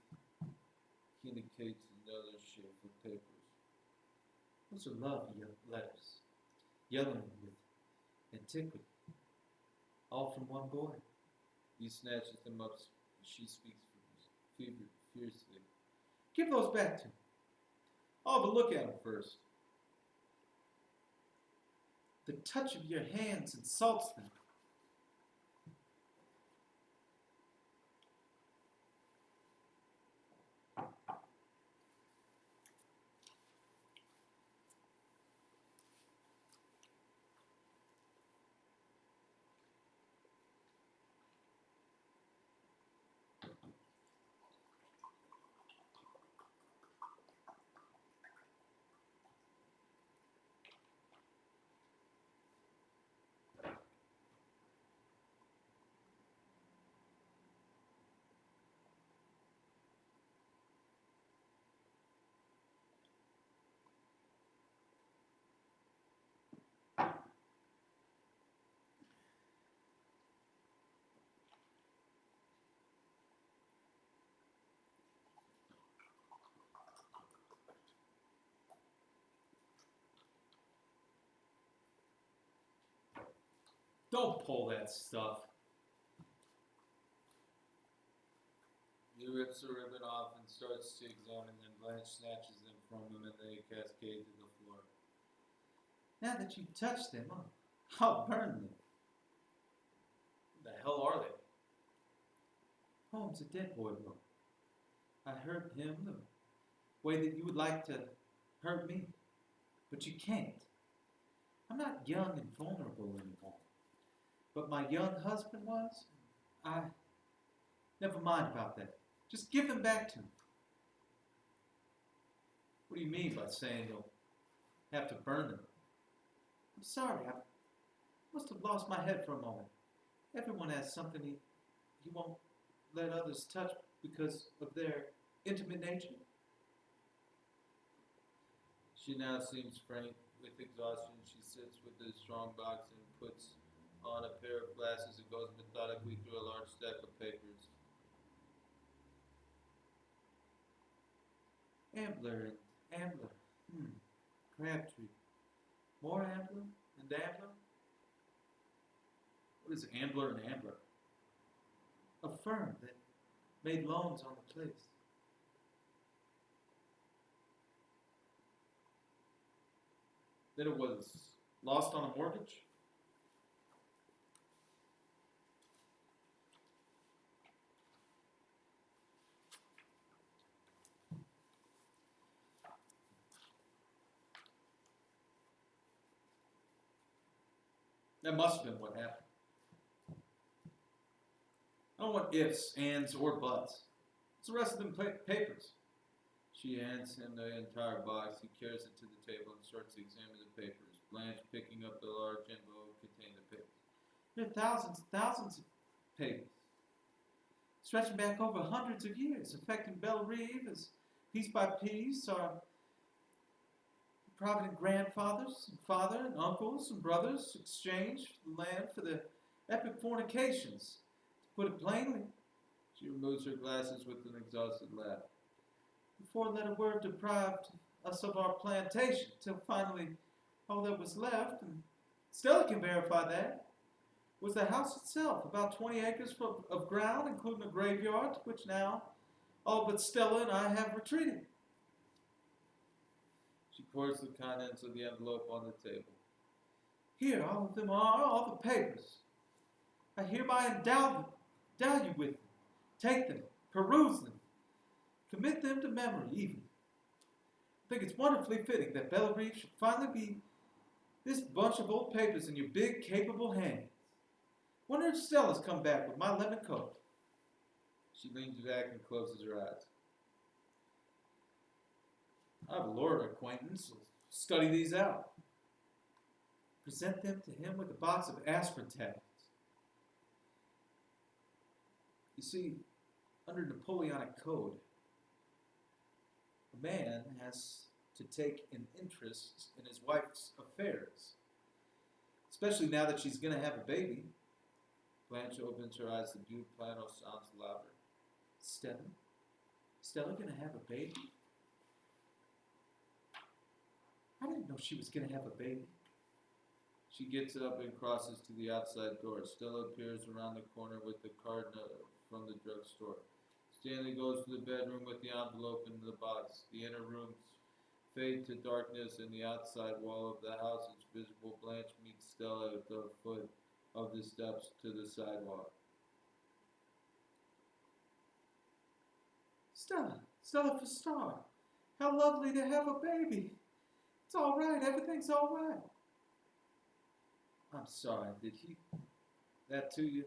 He indicates another sheaf of papers. Those are love letters, yelling with antiquity, all from one boy. He snatches them up. She speaks fiercely. Give those back to me. I'll have a look at them first. The touch of your hands insults them. Don't pull that stuff. He rips the ribbon off and starts to examine them. Blanche snatches them from him and they cascade to the floor. Now that you've touched them, I'll burn them. What the hell are they? Poems a dead boy wrote. I hurt him the way that you would like to hurt me, but you can't. I'm not young and vulnerable anymore. But my young husband was. Never mind about that. Just give them back to me. What do you mean by saying you'll Have to burn them. I'm sorry, I must have lost my head for a moment. Everyone has something he won't let others touch because of their intimate nature. She now seems faint with exhaustion. She sits with the strong box and puts on a pair of glasses and goes methodically through a large stack of papers. Ambler and Ambler. Crabtree. More Ambler and Ambler? What is Ambler and Ambler? A firm that made loans on the place. Then it was lost on a mortgage? That must have been what happened. I don't want ifs, ands, or buts. What's the rest of them papers? She hands him the entire box. He carries it to the table and starts to examine the papers. Blanche, picking up the large envelope containing the papers. There are thousands and thousands of papers, stretching back over hundreds of years, affecting Belle Reve as piece by piece our provident grandfathers and father and uncles and brothers exchanged the land for the epic fornications. To put it plainly, She removes her glasses with an exhausted laugh. the four-letter word deprived us of our plantation, till finally all that was left, and Stella can verify that, was the house itself, about 20 acres of ground, including a graveyard, to which now all but Stella and I have retreated. She pours the contents of the envelope on the table. Here, all of them are, all the papers. I hereby endow you with them. Take them, peruse them, commit them to memory even. I think it's wonderfully fitting that Belle Reve should finally be this bunch of old papers in your big, capable hands. Wonder if Stella's come back with my lemon coat. She leans back and closes her eyes. I have a lawyer acquaintance who'll study these out. Present them to him with a box of aspirin tablets. You see, under Napoleonic code, a man has to take an interest in his wife's affairs, especially now that she's going to have a baby. Blanche opens her eyes. The blue piano sounds louder. Stella going to have a baby? I didn't know she was going to have a baby. She gets up and crosses to the outside door. Stella appears around the corner with the card from the drugstore. Stanley goes to the bedroom with the envelope in the box. The inner rooms fade to darkness, and the outside wall of the house is visible. Blanche meets Stella at the foot of the steps to the sidewalk. Stella for Star. How lovely to have a baby. It's all right. Everything's all right. I'm sorry. Did he that to you?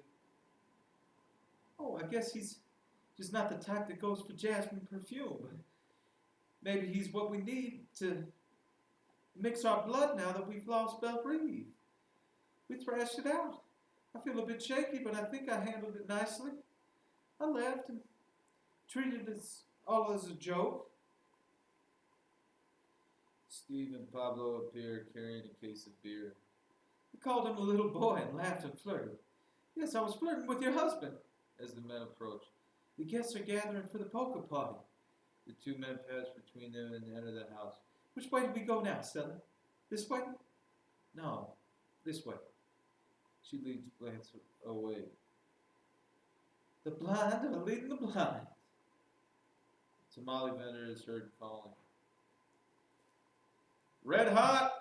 Oh, I guess he's just not the type that goes for jasmine perfume. But maybe he's what we need to mix our blood now that we've lost Belle Reve. We thrashed it out. I feel a bit shaky, but I think I handled it nicely. I laughed and treated it all as a joke. Steve and Pablo appear carrying a case of beer. We called him a little boy and laughed and flirted. Yes, I was flirting with your husband. As the men approach, The guests are gathering for the polka party. the two men pass between them and enter the house. Which way do we go now, Stella? This way? No, this way. She leads glance away. The blind are leading the blind. Tamale vendor is heard calling. Red hot!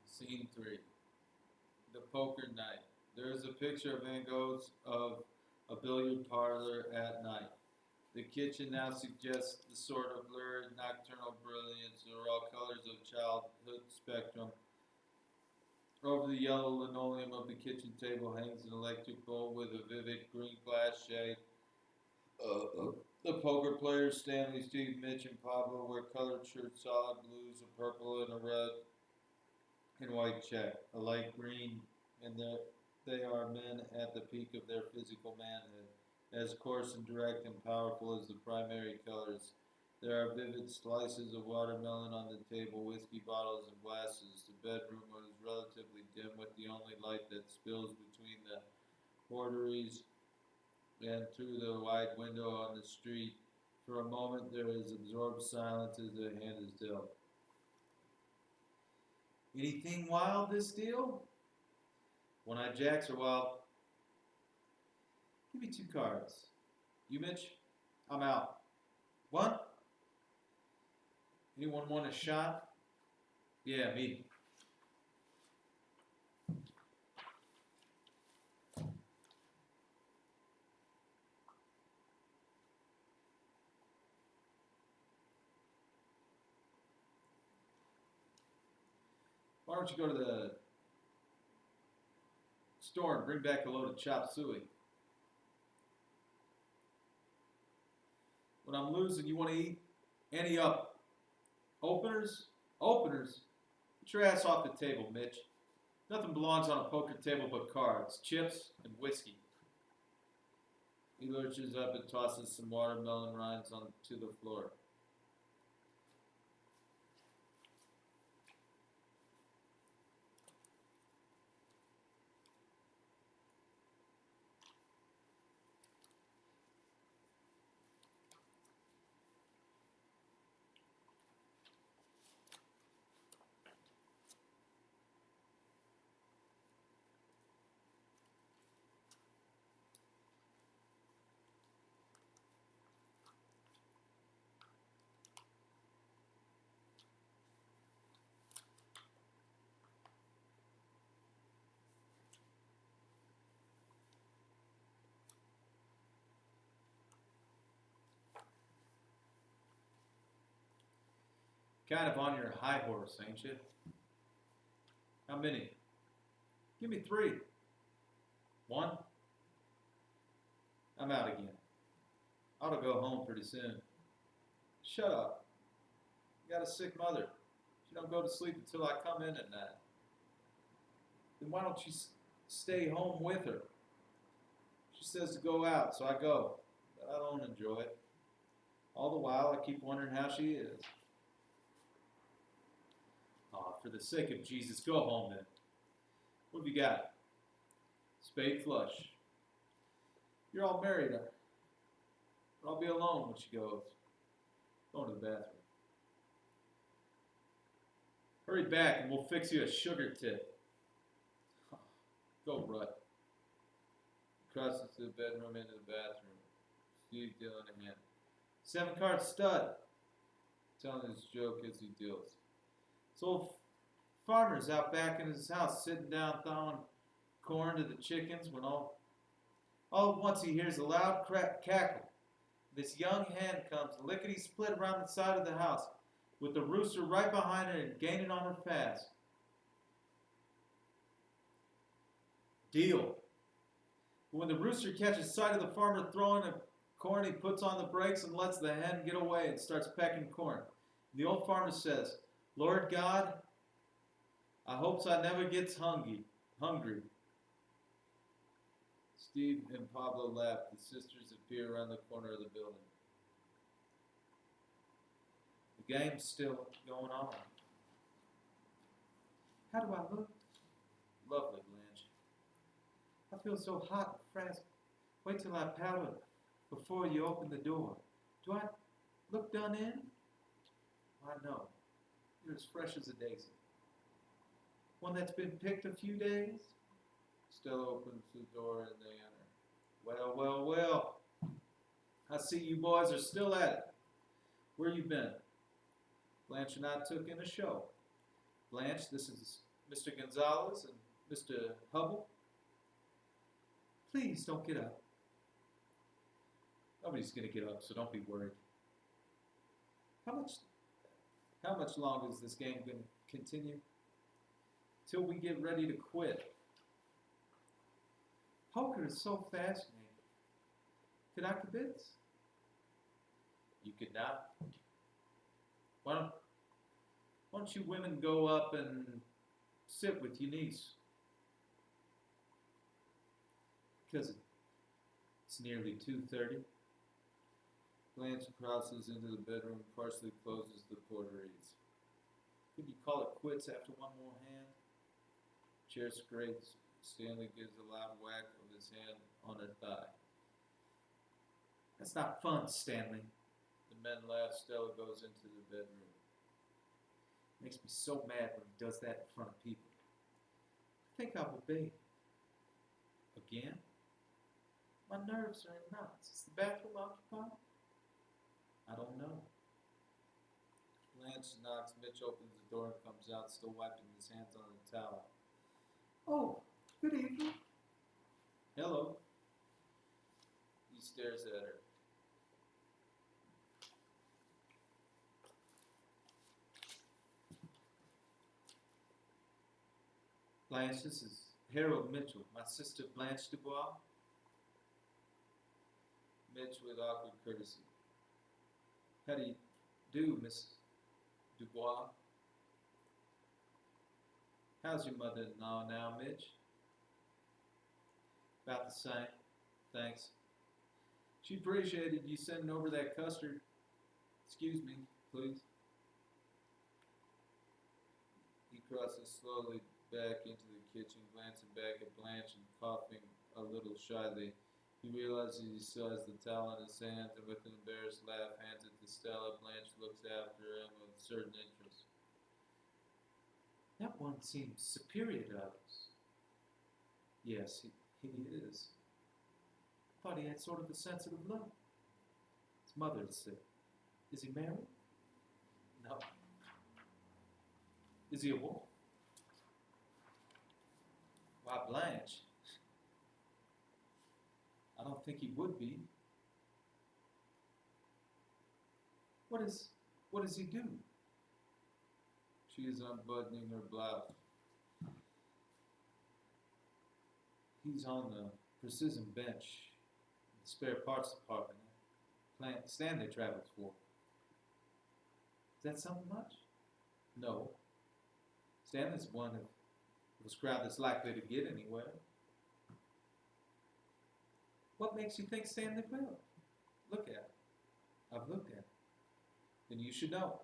Scene 3. The poker night. There is a picture of Van Gogh's of a billiard parlor at night. The kitchen now suggests the sort of lurid nocturnal brilliance or all colors of childhood spectrum. Over the yellow linoleum of the kitchen table hangs an electric bulb with a vivid green glass shade. The poker players, Stanley, Steve, Mitch, and Pablo, wear colored shirts, solid blues, a purple, and a red and white check, a light green, and they are men at the peak of their physical manhood, as coarse and direct and powerful as the primary colors. There are vivid slices of watermelon on the table, whiskey bottles and glasses. The bedroom is relatively dim with the only light that spills between the porteries and through the wide window on the street. For a moment there is absorbed silence as the hand is dealt. Anything wild this deal? One-eyed jacks are wild. Give me 2 cards. You, Mitch? I'm out. What? Anyone want a shot? Yeah, me. Why don't you go to the store and bring back a load of chop suey? When I'm losing, you want to eat? Ante up. Openers? Openers? Get your ass off the table, Mitch. Nothing belongs on a poker table but cards, chips, and whiskey. He lurches up and tosses some watermelon rinds onto the floor. Kind of on your high horse, ain't you? How many? Give me 3. 1? I'm out again. I ought to go home pretty soon. Shut up. You got a sick mother. She don't go to sleep until I come in at night. Then why don't you stay home with her? She says to go out, so I go. But I don't enjoy it. All the while, I keep wondering how she is. Oh, for the sake of Jesus, go home then. What have you got? Spade flush. You're all married, but I'll be alone when she goes. Going to the bathroom. Hurry back and we'll fix you a sugar tip. Go, Rut. Crosses to the bedroom into the bathroom. Steve dealing a hand. 7-card stud. Telling his joke as he deals. This old farmer's out back in his house sitting down thawing corn to the chickens when all at once he hears a loud cackle. This young hen comes lickety-split around the side of the house with the rooster right behind her and gaining on her fast. Deal. But when the rooster catches sight of the farmer throwing a corn, he puts on the brakes and lets the hen get away and starts pecking corn. The old farmer says, Lord God, I hopes I never gets hungry. Steve and Pablo laugh. The sisters appear around the corner of the building. The game's still going on. How do I look? Lovely, Blanche. I feel so hot and frazzled. Wait till I powder before you open the door. Do I look done in? Why, no. You're as fresh as a daisy. One that's been picked a few days? Stella opens the door and they enter. Well, well, well. I see you boys are still at it. Where you been? Blanche and I took in a show. Blanche, this is Mr. Gonzalez and Mr. Hubble. Please don't get up. Nobody's going to get up, so don't be worried. How much longer is this game going to continue? Till we get ready to quit. Poker is so fascinating. Could I convince? You could not. Why don't you women go up and sit with your niece? Because it's nearly 2:30. Blanche crosses into the bedroom, partially closes the portieres. Could you call it quits after one more hand? Chair scrapes. Stanley gives a loud whack of his hand on her thigh. That's not fun, Stanley. The men laugh. Stella goes into the bedroom. Makes me so mad when he does that in front of people. I think I've obeyed. Again? My nerves are in knots. Is the bathroom occupied? I don't know. Blanche knocks. Mitch opens the door and comes out, still wiping his hands on the towel. Oh, good evening. Hello. He stares at her. Blanche, this is Harold Mitchell, my sister Blanche Dubois. Mitch with awkward courtesy. How do you do, Miss Dubois? How's your mother-in-law now, Mitch? About the same, thanks. She appreciated you sending over that custard. Excuse me, please. He crosses slowly back into the kitchen, glancing back at Blanche and coughing a little shyly. He realizes he still has the towel in his hands, and with an embarrassed laugh hands it to Stella. Blanche looks after him with certain interest. That one seems superior to others. Yes, he is. I thought he had sort of a sensitive look. His mother is sick. Is he married? No. Is he a wolf? Why, Blanche, I don't think he would be. What does he do? She is unbuttoning her blouse. He's on the precision bench in the spare parts department. Plant Stanley travels for. Is that something much? No. Stanley's one of the crowd that's likely to get anywhere. What makes you think Stanley will? Look at it. I've looked at it. Then you should know.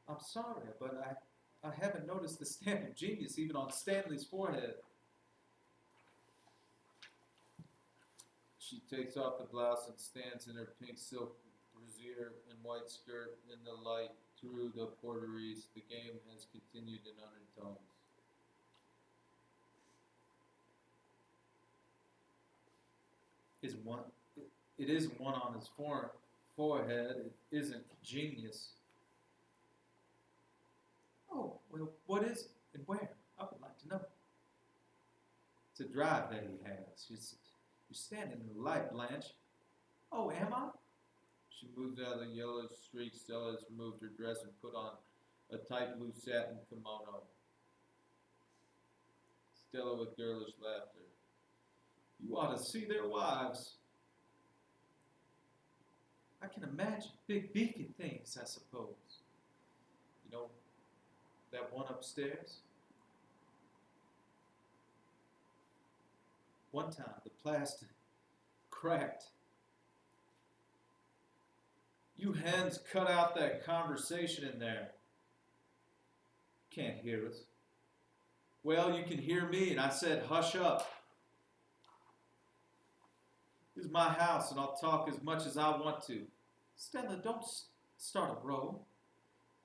I'm sorry, but I haven't noticed the stamp of genius even on Stanley's forehead. She takes off the blouse and stands in her pink silk brassiere and white skirt in the light through the portieres. The game has continued in undertones. It isn't one on his forehead. It isn't genius. Oh, well, what is it and where? I would like to know. It's a drive that he has. You're standing in the light, Blanche. Oh, am I? She moves out of the yellow streak. Stella has removed her dress and put on a tight blue satin kimono. Stella with girlish laughter. You ought to see their wives. I can imagine big beaky things, I suppose. You know, that one upstairs? One time, the plastic cracked. You hens cut out that conversation in there. Can't hear us. Well, you can hear me, and I said hush up. This is my house, and I'll talk as much as I want to. Stella, don't start a row.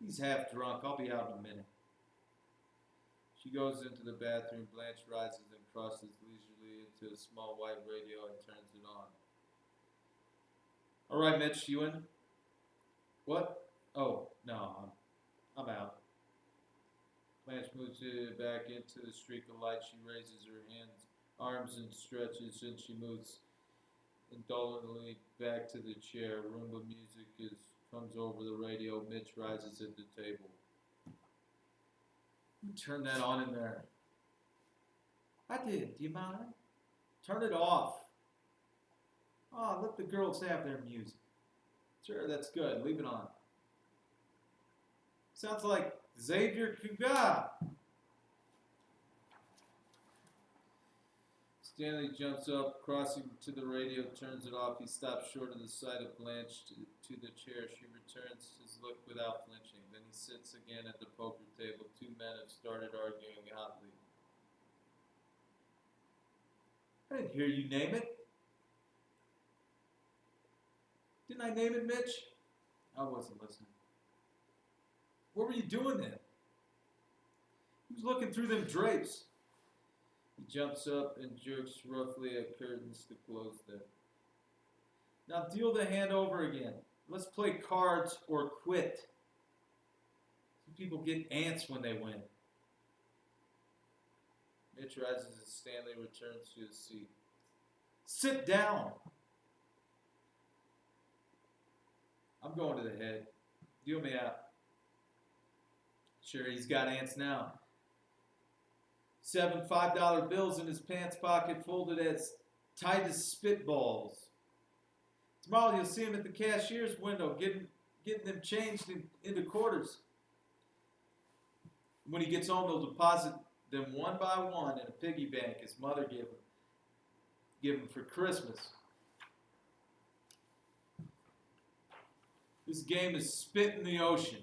He's half drunk. I'll be out in a minute. She goes into the bathroom. Blanche rises and crosses leisurely into a small white radio and turns it on. All right, Mitch, you in? What? Oh, no, I'm out. Blanche moves back into the streak of light. She raises her hands, arms, and stretches, and she moves indolently back to the chair. Roomba music comes over the radio. Mitch rises at the table. Turn that on in there. I did. Do you mind? Turn it off. Oh, let the girls have their music. Sure, that's good. Leave it on. Sounds like Xavier Cugat. Stanley jumps up, crossing to the radio, turns it off. He stops short of the sight of Blanche to the chair. She returns his look without flinching. Then he sits again at the poker table. Two men have started arguing hotly. I didn't hear you name it. Didn't I name it, Mitch? I wasn't listening. What were you doing then? He was looking through them drapes. He jumps up and jerks roughly at curtains to close them. Now deal the hand over again. Let's play cards or quit. Some people get ants when they win. Mitch rises as Stanley returns to his seat. Sit down. I'm going to the head. Deal me out. Sure, he's got ants now. 7 $5 bills in his pants pocket, folded as tight as spitballs. Tomorrow you'll see him at the cashier's window, getting them changed into quarters. When he gets home, he'll deposit them one by one in a piggy bank his mother gave him for Christmas. This game is spit in the ocean.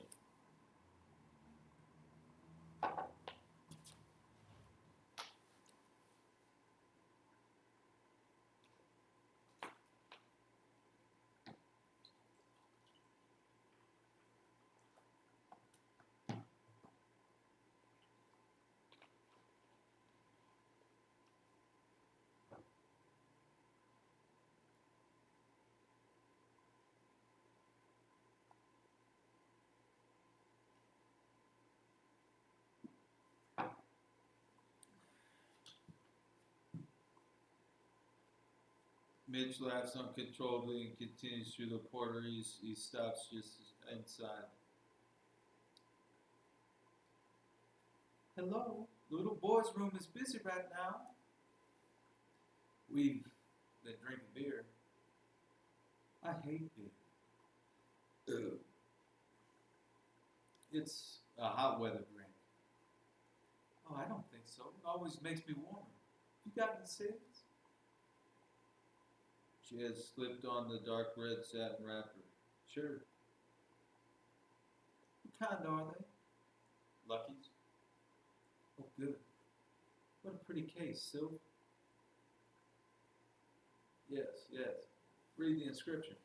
Mitch laughs uncontrollably and continues through the portieres. He stops just inside. Hello, the little boy's room is busy right now. We've been drinking beer. I hate beer. Ugh. It's a hot weather drink. Oh, I don't think so. It always makes me warmer. You got any cigs? She has slipped on the dark red satin wrapper. Sure. What kind are they? Lucky's. Oh, good. What a pretty case, Sylvia. Yes, yes. Read the inscription.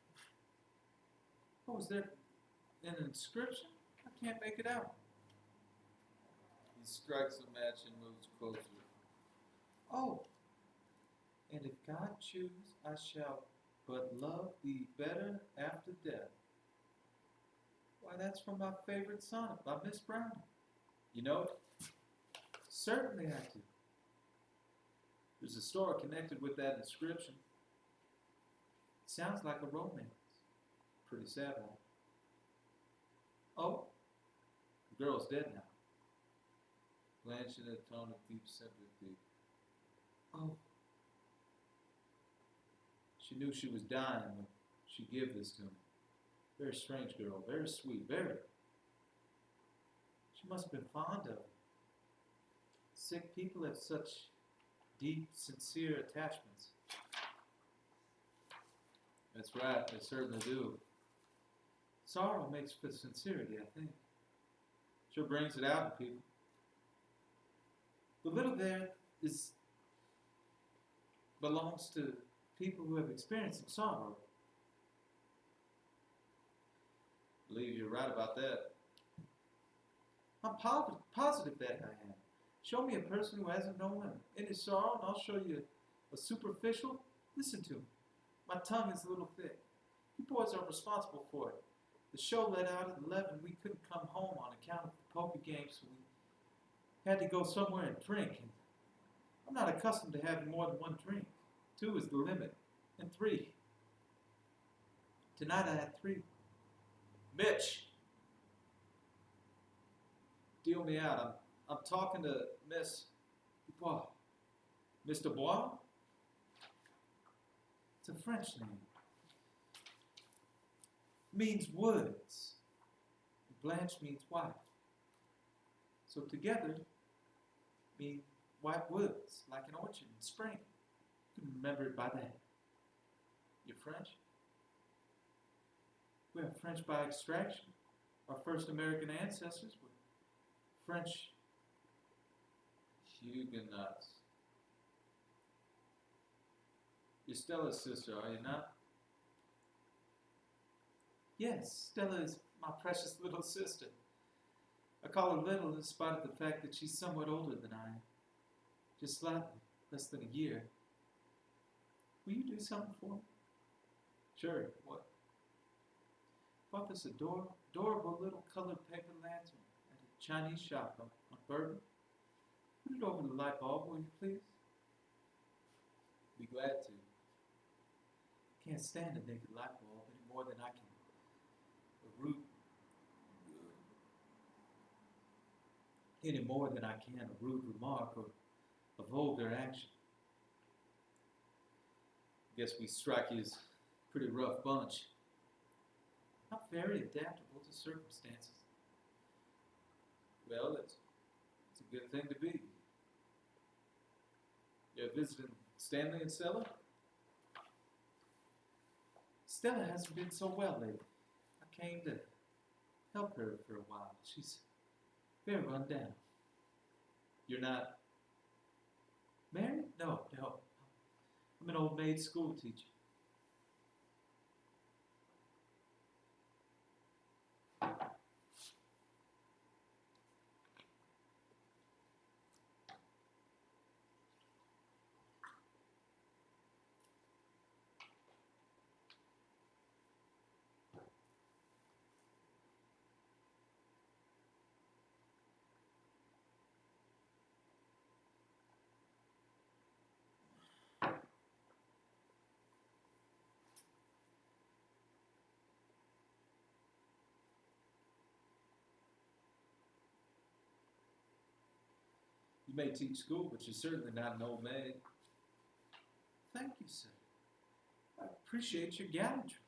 Oh, is there an inscription? I can't make it out. He strikes a match and moves closer. Oh. And if God choose, I shall but love thee better after death. Why, that's from my favorite sonnet by Miss Brown. You know it? Certainly I do. There's a story connected with that inscription. It sounds like a romance. Pretty sad one. Oh, the girl's dead now. Blanche in a tone of deep sympathy. Oh. She knew she was dying when she gave this to me. Very strange girl, very sweet, very. She must have been fond of it. Sick people have such deep, sincere attachments. That's right, they certainly do. Sorrow makes for sincerity, I think. Sure brings it out in people. The little there is belongs to people who have experienced some sorrow. I believe you're right about that. I'm positive that I am. Show me a person who hasn't known any sorrow, and I'll show you a superficial. Listen to me. My tongue is a little thick. You boys are responsible for it. The show let out at 11. We couldn't come home on account of the poker game, so we had to go somewhere and drink. And I'm not accustomed to having more than one drink. 2 is the limit. And 3. Tonight I had 3. Mitch! Deal me out. I'm talking to Miss Dubois. Miss Dubois? It's a French name. Means woods. Blanche means white. So together mean white woods, like an orchard in spring. You can remember it by that. You're French? We are French by extraction. Our first American ancestors were French. Huguenots. You're Stella's sister, are you not? Yes, Stella is my precious little sister. I call her little in spite of the fact that she's somewhat older than I am. Just slightly, less than a year. Will you do something for me? Sure, what? Bought this adorable little colored paper lantern at a Chinese shop on Bourbon. Put it over the light bulb, will you please? Be glad to. Can't stand a naked light bulb any more than I can a rude remark or a vulgar action. Guess we strike you as a pretty rough bunch. I'm very adaptable to circumstances. Well, it's a good thing to be. You're visiting Stanley and Stella? Stella hasn't been so well lately. I came to help her for a while. She's very run down. You're not married? No. I'm an old maid school teacher. You may teach school, but you're certainly not an old maid. Thank you, sir. I appreciate your gallantry.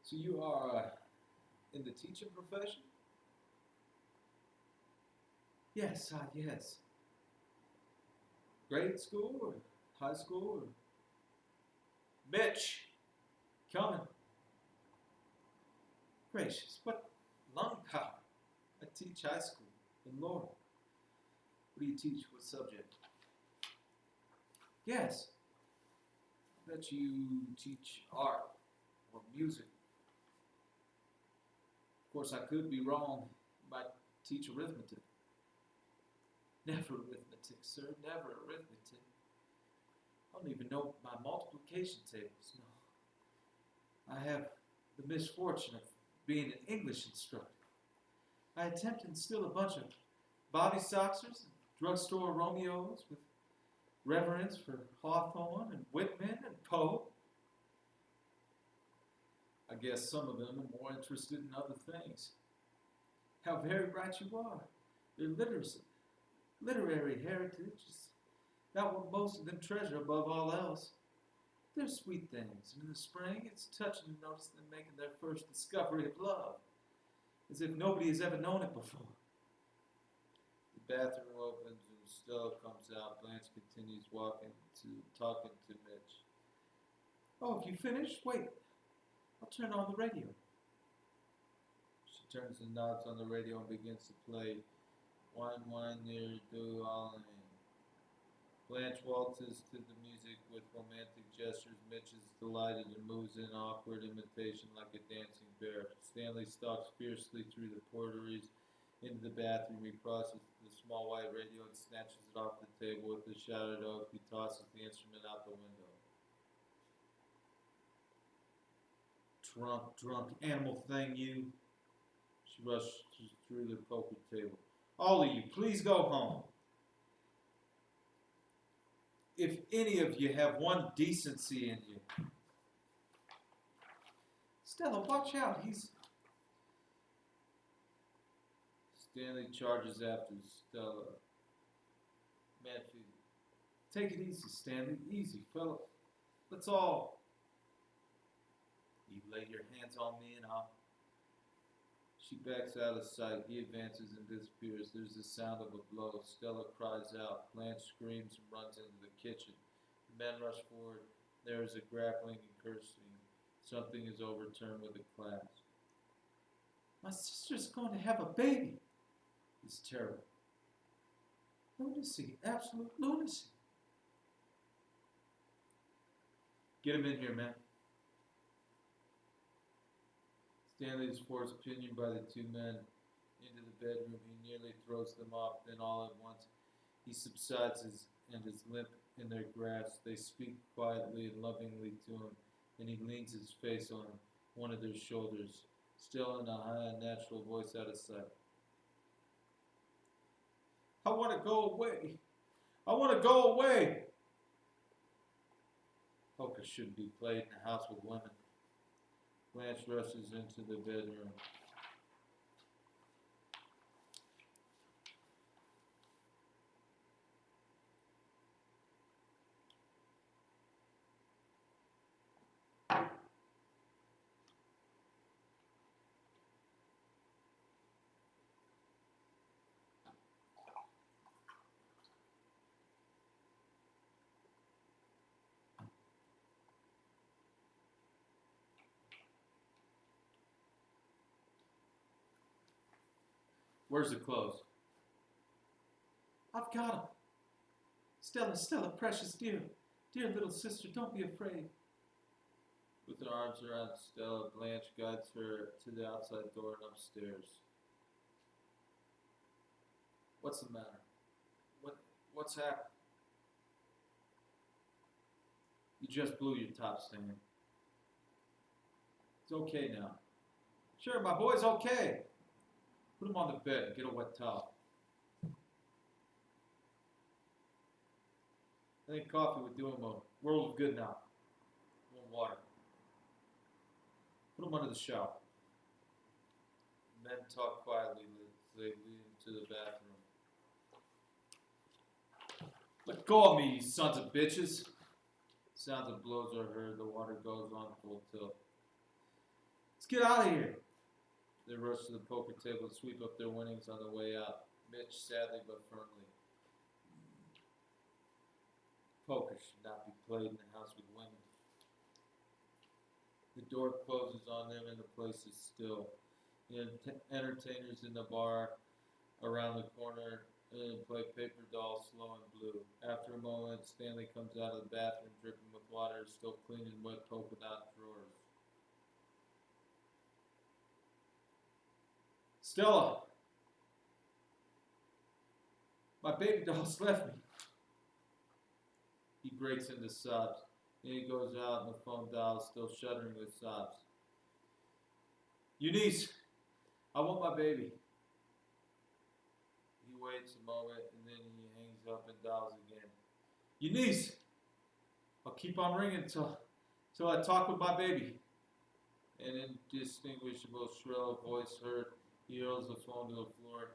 So you are in the teaching profession? Yes, yes. Grade school or high school or? Mitch! Coming. Gracious, what lung power. I teach high school in Laurel. What do you teach? What subject? Yes. I bet you teach art or music. Of course, I could be wrong. You might teach arithmetic. Never arithmetic, sir. Never arithmetic. I don't even know my multiplication tables. No. I have the misfortune of being an English instructor. I attempt to instill a bunch of Bobby Soxers and drugstore Romeos with reverence for Hawthorne and Whitman and Poe. I guess some of them are more interested in other things. How very right you are. Their literary heritage is not what most of them treasure above all else. They're sweet things, and in the spring it's touching to notice them making their first discovery of love, as if nobody has ever known it before. The bathroom opens and Stella comes out. Blanche continues talking to Mitch. Oh, have you finished? Wait. I'll turn on the radio. She turns the knobs on the radio and begins to play Wine, Wine, Near, Do All In. Blanche waltzes to the music with romantic gestures. Mitch is delighted and moves in awkward imitation like a dancing bear. Stanley stalks fiercely through the portieres into the bathroom. He crosses the small white radio and snatches it off the table with a shattered oath. He tosses the instrument out the window. Drunk animal thing, you. She rushes through the poker table. All of you, please go home. If any of you have one decency in you. Stella, watch out. He's... Stanley charges after Stella. Matthew, take it easy, Stanley. Easy, fella. Let's all... You lay your hands on me and I'll... She backs out of sight. He advances and disappears. There's the sound of a blow. Stella cries out. Blanche screams and runs into the kitchen. The men rush forward. There is a grappling and cursing. Something is overturned with a clash. My sister's going to have a baby. It's terrible. Lunacy. Absolute lunacy. Get him in here, man. Stanley is forced pinioned by the two men into the bedroom. He nearly throws them off. Then all at once he subsides and is limp in their grasp. They speak quietly and lovingly to him, and he leans his face on one of their shoulders, still in a high, unnatural voice out of sight. I want to go away. I want to go away. Poker shouldn't be played in a house with women. Blanche rushes into the bedroom. Where's the clothes? I've got him. Stella, precious dear little sister, don't be afraid. With her arms around Stella, Blanche guides her to the outside door and upstairs. What's the matter? What's happened? You just blew your top, Stan. It's okay now. Sure, my boy's okay. Put him on the bed and get a wet towel. I think coffee would do him a world of good now. Warm water. Put him under the shower. Men talk quietly as they lead him to the bathroom. Let go of me, you sons of bitches. Sounds of blows are heard. The water goes on full tilt. Let's get out of here. They rush to the poker table and sweep up their winnings on the way out. Mitch, sadly but firmly. Poker should not be played in a house with women. The door closes on them and the place is still. The entertainers in the bar around the corner play paper doll, slow and blue. After a moment, Stanley comes out of the bathroom dripping with water, still cleaning wet polka dot drawers. Stella! My baby doll's left me. He breaks into sobs. Then he goes out and the phone dials, still shuddering with sobs. Eunice, I want my baby. He waits a moment and then he hangs up and dials again. Eunice! I'll keep on ringing till I talk with my baby. An indistinguishable shrill voice heard. He hurls the phone to the floor.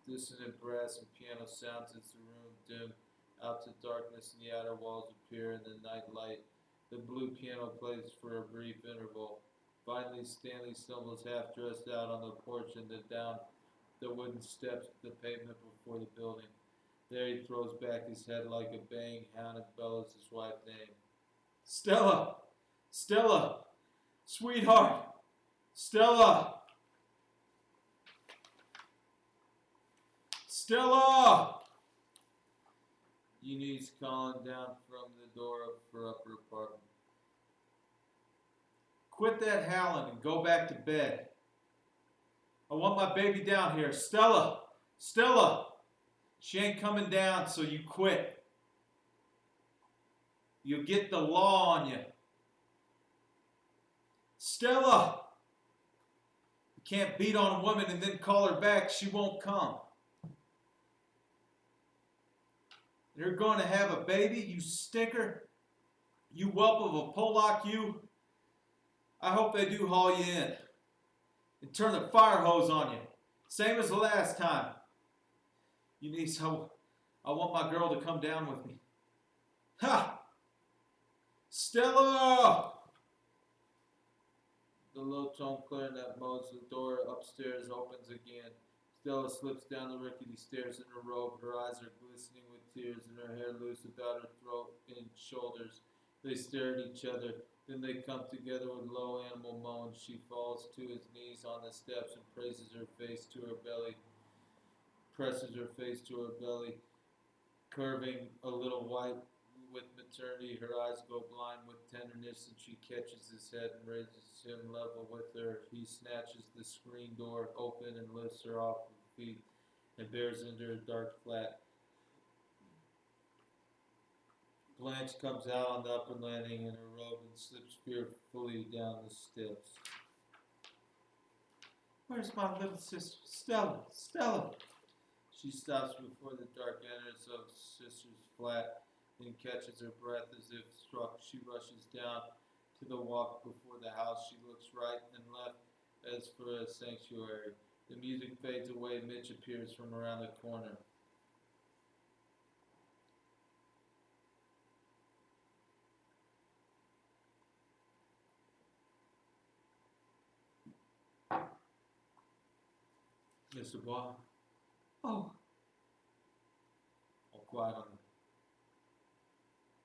Dissonant brass and piano sounds as the room dim out to darkness and the outer walls appear in the night light. The blue piano plays for a brief interval. Finally, Stanley stumbles half-dressed out on the porch and then down the wooden steps to the pavement before the building. There he throws back his head like a baying hound and bellows his wife's name. Stella! Stella! Sweetheart! Stella! Stella! Eunice calling down from the door of her upper apartment. Quit that howling and go back to bed. I want my baby down here. Stella! Stella! She ain't coming down, so you quit. You'll get the law on you. Stella! You can't beat on a woman and then call her back. She won't come. You're going to have a baby, you stinker? You whelp of a Pollock, you? I hope they do haul you in and turn the fire hose on you, same as the last time. Eunice, I want my girl to come down with me. Ha! Stella! The low-tone clarinet moans. The door upstairs opens again. Stella slips down the rickety stairs in her robe. Her eyes are glistening with tears and her hair loose about her throat and shoulders. They stare at each other. Then they come together with low animal moans. She falls to his knees on the steps and presses her face to her belly, curving a little white with maternity. Her eyes go blind with tenderness, and she catches his head and raises him level with her. He snatches the screen door open and lifts her off her feet and bears into a dark flat. Blanche comes out on the upper landing in her robe and slips fearfully down the steps. Where's my little sister? Stella! Stella! She stops before the dark entrance of sister's flat and catches her breath as if struck. She rushes down to the walk before the house. She looks right and left as for a sanctuary. The music fades away. Mitch appears from around the corner. Mr. Bois? Oh. All quiet on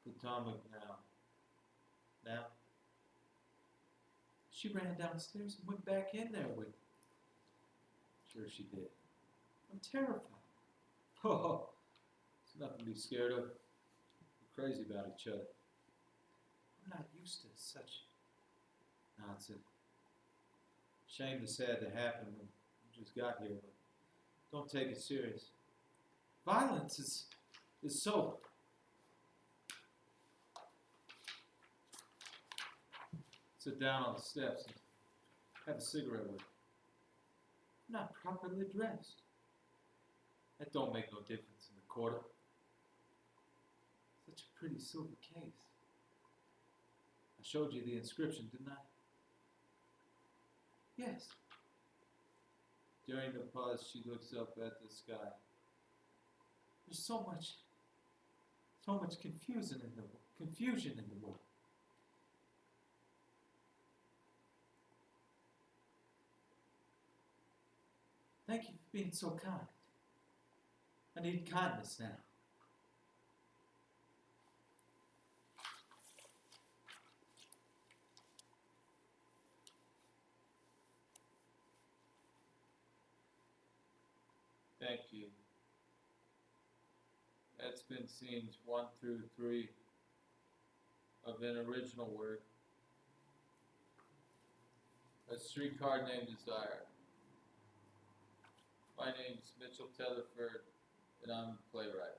the Potomac now. Now? She ran downstairs and went back in there with me. Sure she did. I'm terrified. Oh, it's nothing to be scared of. We're crazy about each other. I'm not used to such nonsense. Shame this had to happen when you just got here, but don't take it serious. Violence is so... Sit down on the steps and have a cigarette with her. I'm not properly dressed. That don't make no difference in the quarter. Such a pretty silver case. I showed you the inscription, didn't I? Yes. During the pause, she looks up at the sky. There's so much confusion in the world. Thank you for being so kind. I need kindness now. Thank you. That's been scenes 1 through 3 of an original work, A Streetcar Named Desire. My name is Mitchell Teatherford, and I'm a playwright.